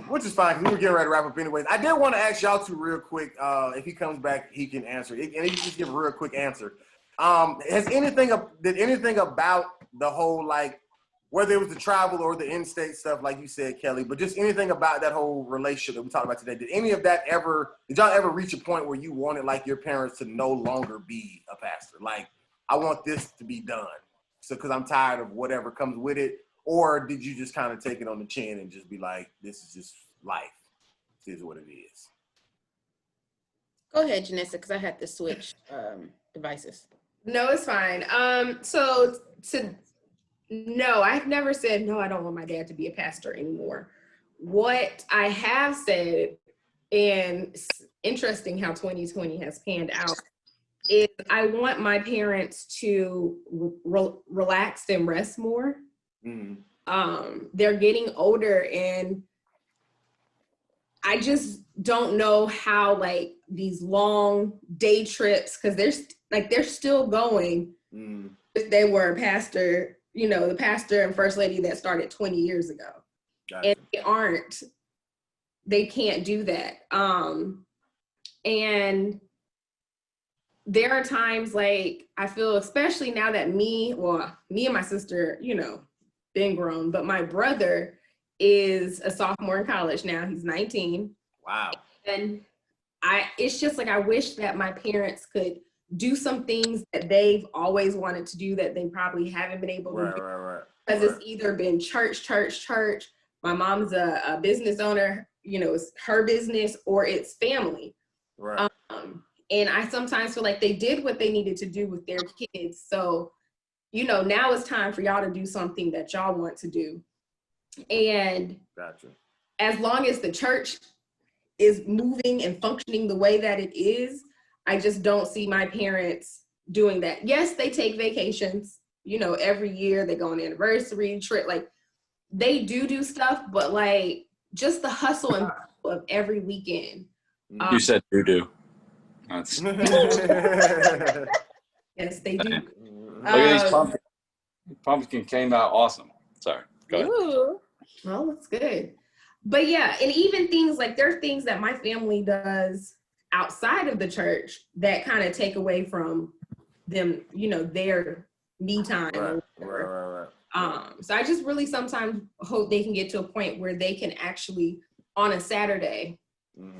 Which is fine because we were getting ready to wrap up anyways. I did want to ask y'all two real quick. If he comes back, he can answer. And he can just give a real quick answer. Did anything about the whole, like, whether it was the travel or the in-state stuff, like you said, Kelly, but just anything about that whole relationship that we talked about today, did y'all ever reach a point where you wanted, like, your parents to no longer be a pastor? Like, I want this to be done. So, because I'm tired of whatever comes with it. Or did you just kind of take it on the chin and just be like, this is just life. This is what it is. Go ahead, Janessa, because I had to switch devices. no, it's fine. No, I've never said, no, I don't want my dad to be a pastor anymore. What I have said, and it's interesting how 2020 has panned out, is I want my parents to relax and rest more. Mm-hmm. They're getting older, and I just don't know how, like, these long day trips, because they're still going. If they were a pastor, the pastor and first lady that started 20 years ago. Gotcha. And they can't do that. And there are times, like, I feel, especially now that me and my sister, been grown, but my brother is a sophomore in college now. He's 19. Wow. And it's just like, I wish that my parents could do some things that they've always wanted to do that they probably haven't been able to do. Right. Because it's either been church. My mom's a business owner, you know, it's her business, or it's family. Right. And I sometimes feel like they did what they needed to do with their kids. So, you know, now it's time for y'all to do something that y'all want to do. And Gotcha. as long as the church is moving and functioning the way that it is, I just don't see my parents doing that. Yes, they take vacations, you know, every year. They go on anniversary trip. Like, they do stuff, but like just the hustle and bustle of every weekend. You said do. That's Yes, they do. look at these pumpkins. Pumpkin came out awesome. Sorry. Go ahead. Ooh, well, that's good. But yeah, and even things like, there are things that my family does outside of the church that kind of take away from them, you know, their me time. Right. So I just really sometimes hope they can get to a point where they can actually, on a Saturday,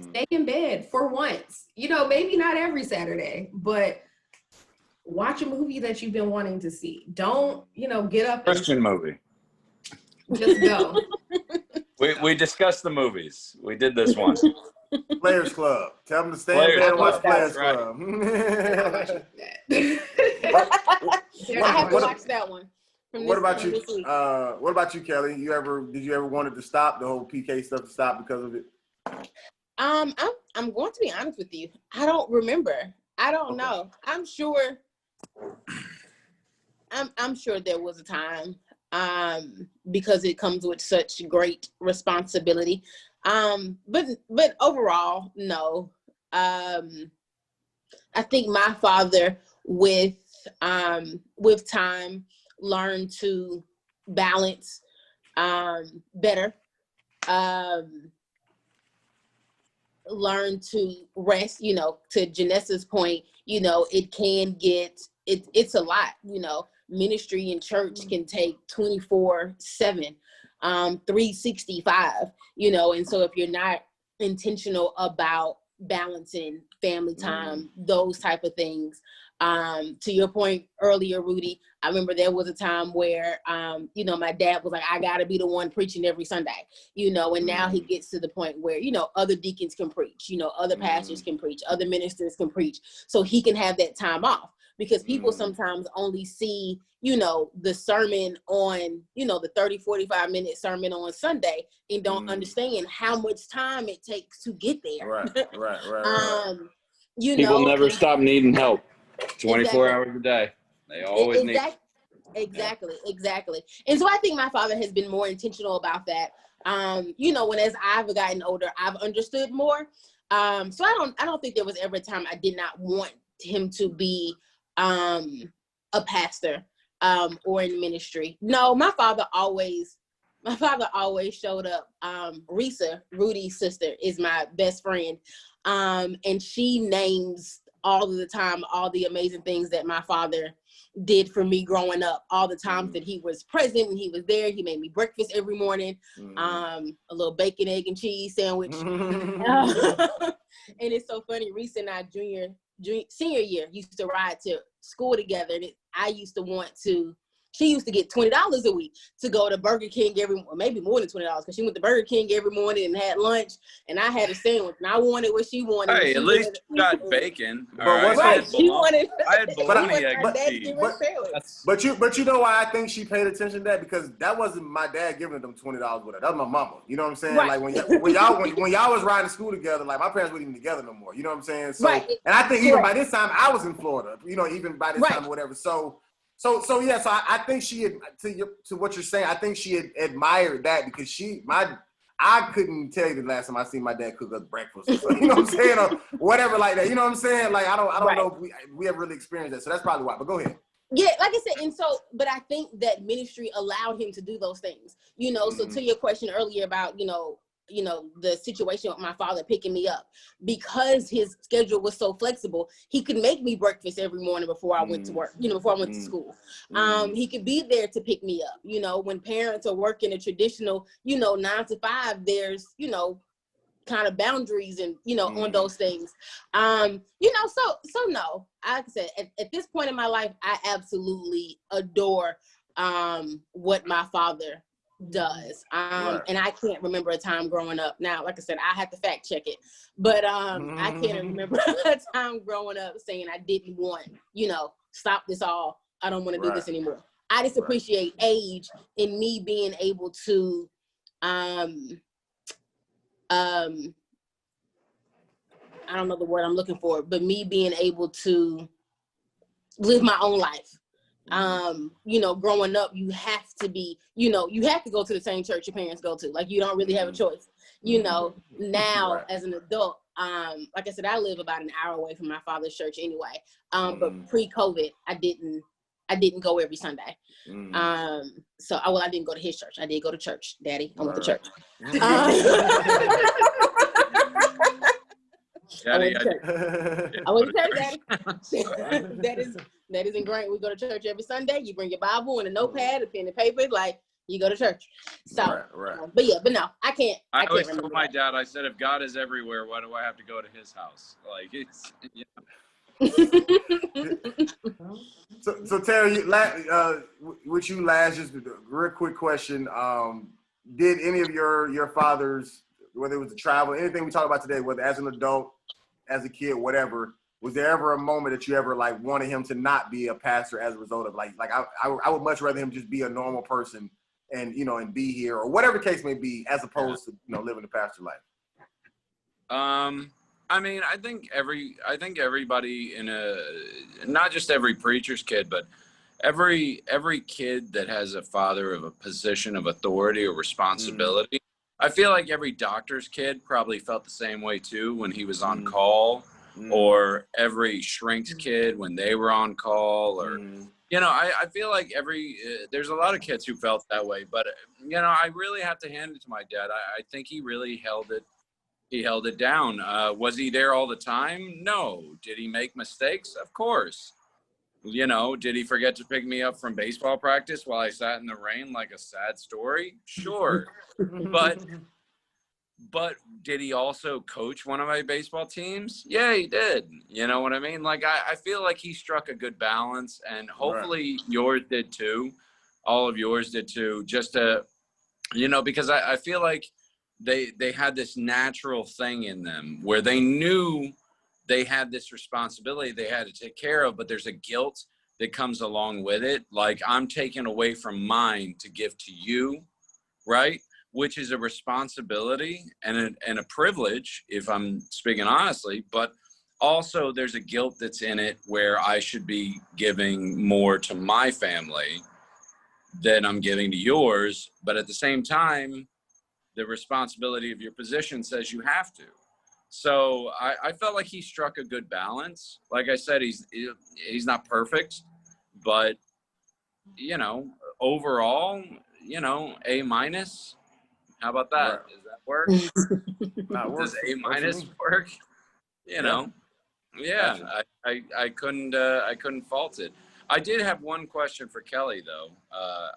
stay in bed for once. You know, maybe not every Saturday, but watch a movie that you've been wanting to see. Don't, you know, get up Christian movie. Just go. We discussed the movies. We did this one. Players Club. Tell them to stay in bed and watch Players Right. Club. I have to watch that one. What about you? What about you, Kelly? Did you ever want it to stop, the whole PK stuff to stop because of it? I'm going to be honest with you. I don't remember. I don't know. I'm sure there was a time, because it comes with such great responsibility. But overall, no. I think my father with time learned to balance better, learn to rest, you know, to Janessa's point, you know, it can get, it's a lot, you know, ministry and church can take 24/7, 365, you know, and so if you're not intentional about balancing family time, those type of things, to your point earlier, Rudy, I remember there was a time where, you know, my dad was like, I got to be the one preaching every Sunday, you know, and now he gets to the point where, you know, other deacons can preach, you know, other pastors can preach, other ministers can preach. So he can have that time off, because people sometimes only see, you know, the sermon on, you know, the 30-45-minute sermon on Sunday and don't understand how much time it takes to get there. Right. You People know, never stop needing help. 24 Exactly. hours a day. They always need. Exactly. And so I think my father has been more intentional about that. You know, when as I've gotten older, I've understood more. So I don't think there was ever a time I did not want him to be a pastor or in ministry. No, my father always showed up. Risa, Rudy's sister, is my best friend. And she names all of the time all the amazing things that my father did for me growing up, all the times that he was present and he was there. He made me breakfast every morning, a little bacon, egg, and cheese sandwich. And it's so funny, Risa and I senior year used to ride to school together, and she used to get $20 a week to go to Burger King maybe more than $20, because she went to Burger King every morning and had lunch, and I had a sandwich, and I wanted what she wanted. Hey, at least you got bacon. But right, she wanted. I had bologna egg and cheese. But you know why I think she paid attention to that? Because that wasn't my dad giving them $20 with her. That was my mama. You know what I'm saying? Right. Like when y'all was riding to school together, like my parents weren't even together no more. You know what I'm saying? So, right. And I think even by this time I was in Florida. You know, even by this time or whatever. So I think she had, to what you're saying, I think she had admired that, because I couldn't tell you the last time I seen my dad cook us breakfast or something, you know what I'm saying, or whatever like that. You know what I'm saying? Like I don't know if we ever really experienced that. So that's probably why. But go ahead. Yeah, like I said, and so, but I think that ministry allowed him to do those things. You know, so to your question earlier about, you know, the situation with my father picking me up, because his schedule was so flexible. He could make me breakfast every morning before I went to work, before I went to school. He could be there to pick me up. When parents are working a traditional, 9 to 5, there's, kind of boundaries and, on those things. So no, like I said, at this point in my life, I absolutely adore what my father does. And I can't remember a time growing up. Now, like I said, I have to fact check it, but I can't remember a time growing up saying I didn't want, stop this all. I don't want to do this anymore. I just appreciate age and me being able to I don't know the word I'm looking for, but me being able to live my own life. Growing up, you have to be, you have to go to the same church your parents go to. Like, you don't really have a choice. Now as an adult, like I said, I live about an hour away from my father's church anyway. But pre-COVID, I didn't go every Sunday. I didn't go to his church. I did go to church, Daddy. I went to church. Daddy, I went to church, Daddy. That is ingrained. We go to church every Sunday. You bring your Bible and a notepad, a pen and paper, like you go to church. So, but no, I can't. I always remember told my dad, I said, if God is everywhere, why do I have to go to his house? Like, it's, So Terry, with you last, just a real quick question. Did any of your fathers, whether it was the travel, anything we talked about today, whether as an adult, as a kid, whatever, was there ever a moment that you ever wanted him to not be a pastor as a result of I would much rather him just be a normal person and and be here, or whatever the case may be, as opposed to living the pastor life? I mean, I think everybody not just every preacher's kid, but every kid that has a father of a position of authority or responsibility. I feel like every doctor's kid probably felt the same way too when he was on call, or every shrink's kid when they were on call, or I feel like there's a lot of kids who felt that way, but I really have to hand it to my dad. I think he really held it down. Was he there all the time? No. Did he make mistakes? Of course. Did he forget to pick me up from baseball practice while I sat in the rain like a sad story? Sure. But did he also coach one of my baseball teams? Yeah, he did. You know what I mean? Like, I feel like he struck a good balance, and hopefully yours did too. All of yours did too. Just to, because I feel like they had this natural thing in them where they knew they had this responsibility they had to take care of, but there's a guilt that comes along with it. Like, I'm taking away from mine to give to you, right? Which is a responsibility and a privilege, if I'm speaking honestly, but also there's a guilt that's in it where I should be giving more to my family than I'm giving to yours. But at the same time, the responsibility of your position says you have to. So I felt like he struck a good balance. Like I said, he's not perfect, but overall, A-. How about that? Does that work? Does A- work? Yeah. I couldn't fault it. I did have one question for Kellie though.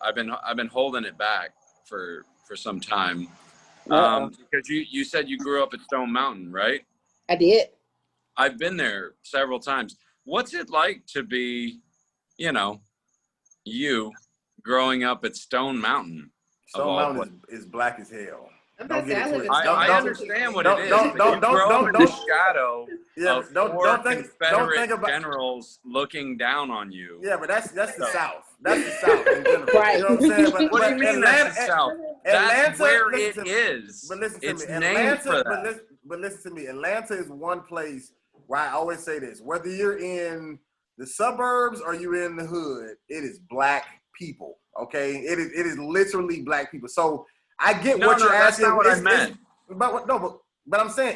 I've been holding it back for some time. Because you said you grew up at Stone Mountain, right? I did. I've been there several times. What's it like to be, you growing up at Stone Mountain? Stone Mountain is black as hell. I understand what it is. Don't in the shadow of don't think about generals looking down on you. Yeah, but that's the South. That's the South in general. Right. You know what I'm saying? But, What do you mean that's the South? That's where it is. But listen to it's me. named for that. But listen to me. Atlanta is one place where I always say this: whether you're in the suburbs or you're in the hood, it is black people. Okay, it is literally black people. So I get what you're asking. That's not what I meant. But I'm saying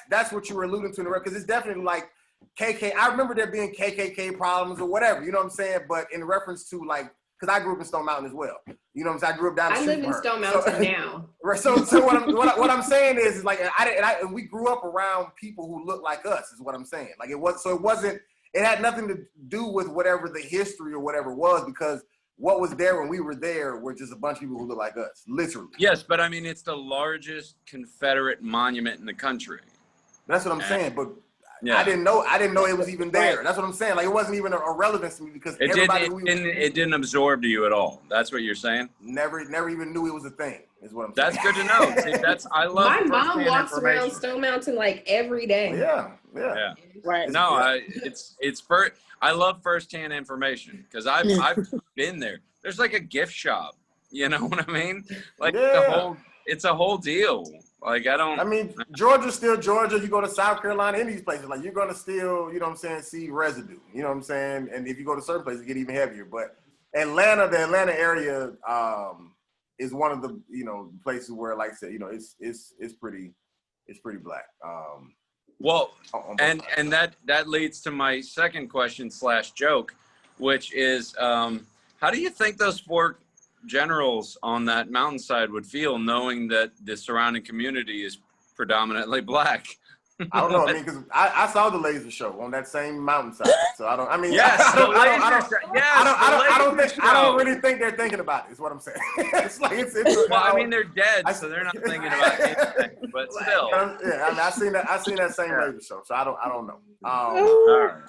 that's what you were alluding to in the record, because it's definitely like KK. I remember there being KKK problems or whatever. You know what I'm saying? But in reference to like because I grew up in Stone Mountain as well. You know what I'm saying? I grew up down the I street live from in her. Stone Mountain now. Right. So what I'm saying is like and we grew up around people who look like us is what I'm saying. Like it had nothing to do with whatever the history or whatever was, because what was there when we were there were just a bunch of people who look like us, literally. Yes, but I mean, it's the largest Confederate monument in the country. That's what I'm saying. But yeah. I didn't know it was even there. That's what I'm saying. Like, it wasn't even a relevance to me, because it didn't absorb to you at all. That's what you're saying? Never even knew it was a thing, is what I'm saying. That's good to know. See, I love my mom walks around Stone Mountain like every day. Yeah. Right. No, I love firsthand information, because I've been there. There's like a gift shop. You know what I mean? Like it's a whole deal. Like Georgia's still Georgia. You go to South Carolina, any of these places, like, you're gonna still, you know what I'm saying, see residue. You know what I'm saying? And if you go to certain places, it get even heavier. But the Atlanta area is one of the, places where, like I said, it's pretty black. Well, and that leads to my second question / joke, which is, how do you think those 4 generals on that mountainside would feel, knowing that the surrounding community is predominantly black? I don't know. I mean, because I saw the laser show on that same mountainside, so I don't. I mean, yes, I don't really think they're thinking about it. Is what I'm saying. It's like well, I mean, they're dead, so they're not thinking about anything. But still, yeah. I mean, I seen that same laser show, so I don't know. All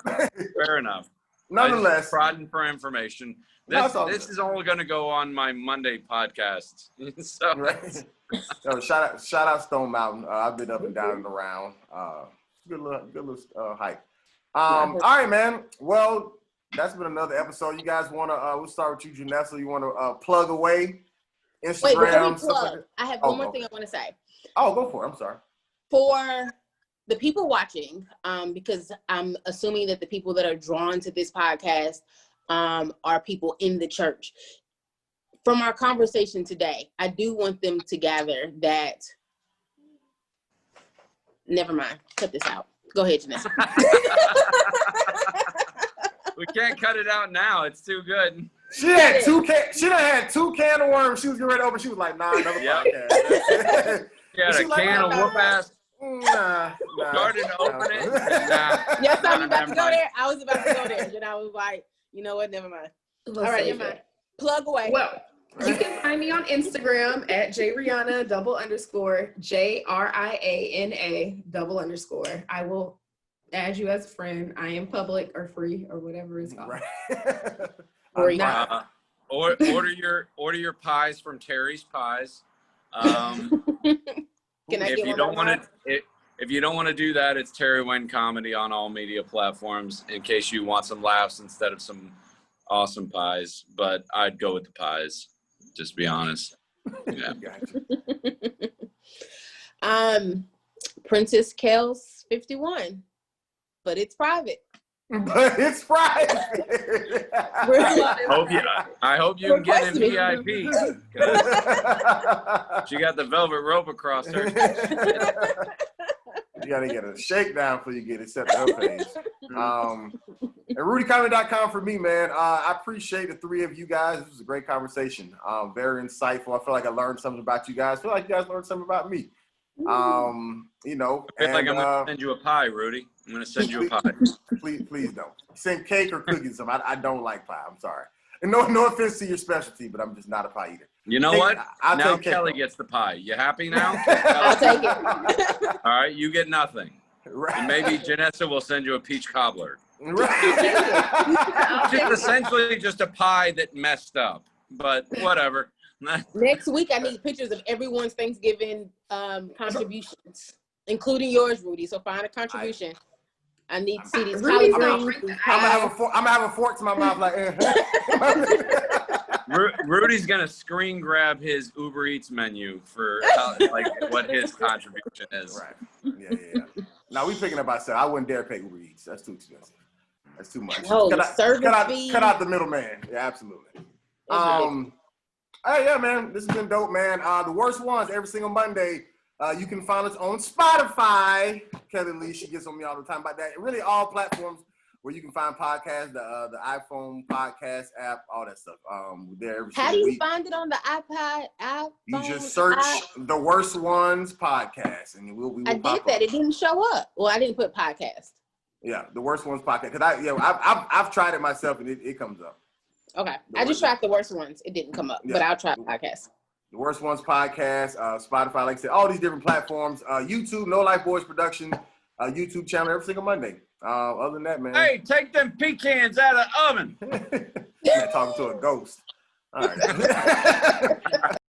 right. Fair enough. Nonetheless, prodding for information. This is only going to go on my Monday podcast. So. Right. So shout out Stone Mountain. I've been up and down and around. Good little hike. All right, man. Well, that's been another episode. You guys want to? We'll start with you, Janessa. You want to plug away Instagram? Wait, before we plug, like I have one more thing I want to say. Oh, go for it. I'm sorry. For the people watching, because I'm assuming that the people that are drawn to this podcast are people in the church. From our conversation today, I do want them to gather that. Never mind. Cut this out. Go ahead, Janessa. We can't cut it out now. It's too good. She had she done had 2 can of worms. She was getting ready to open. She was like, nah, another podcast. She had a can of whoop ass. Nah. Started to open it. Yes, I was about to go there. I was about to go there. And I was like, you know what? Never mind. All right, never mind. Plug away. Well, you can find me on Instagram at JRiana _JRIANA _. I will add you as a friend. I am public or free or whatever it's called. Right. Or not. Order your pies from Terry's Pies. Can I if you don't want to do that, it's Terry Wayne Comedy on all media platforms, in case you want some laughs instead of some awesome pies. But I'd go with the pies, just to be honest. Yeah. Princess Kels 51, but it's private. But it's private. I hope you can get in VIP. She got the velvet rope across her. You gotta get a shakedown before you get it set to her page. And RudyComedy.com for me, man. I appreciate the 3 of you guys. This was a great conversation. Very insightful. I feel like I learned something about you guys. I feel like you guys learned something about me. I feel like I'm gonna send you a pie, Rudy. I'm gonna send you a pie. Please don't send cake or cookies. I don't like pie. I'm sorry. And no offense to your specialty, but I'm just not a pie eater. You know what? Now Kelly gets the pie. You happy now? I'll take it. All right, you get nothing. Right. And maybe Janessa will send you a peach cobbler. Right. Just essentially just a pie that messed up, but whatever. Next week, I need pictures of everyone's Thanksgiving contributions, including yours, Rudy. So find a contribution. I need to see these collard greens. I'm gonna have a fork to my mouth like. Rudy's gonna screen grab his Uber Eats menu for like what his contribution is. Right. Yeah. Now we picking up ourselves. I wouldn't dare pay Uber Eats. That's too expensive. That's too much. No, cut out the middleman. Yeah, absolutely. Hey, yeah, man. This has been dope, man. The worst ones every single Monday. You can find us on Spotify. Kellie Lee, she gets on me all the time about that. Really, all platforms. where you can find podcasts, the iPhone podcast app, all that stuff. There every How do you week. find it on the iPod? You just search The Worst Ones podcast, and we will I did pop that. up. It didn't show up. Well, I didn't put podcast. Yeah, The Worst Ones podcast. Cause I've tried it myself, and it comes up. Okay, I just tried The Worst Ones. It didn't come up, but I'll try podcast. The Worst Ones podcast, Spotify, like I said, all these different platforms. YouTube, No Life Boys Production, YouTube channel every single Monday. Other than that, man. Hey, take them pecans out of the oven. Talking to a ghost. All right.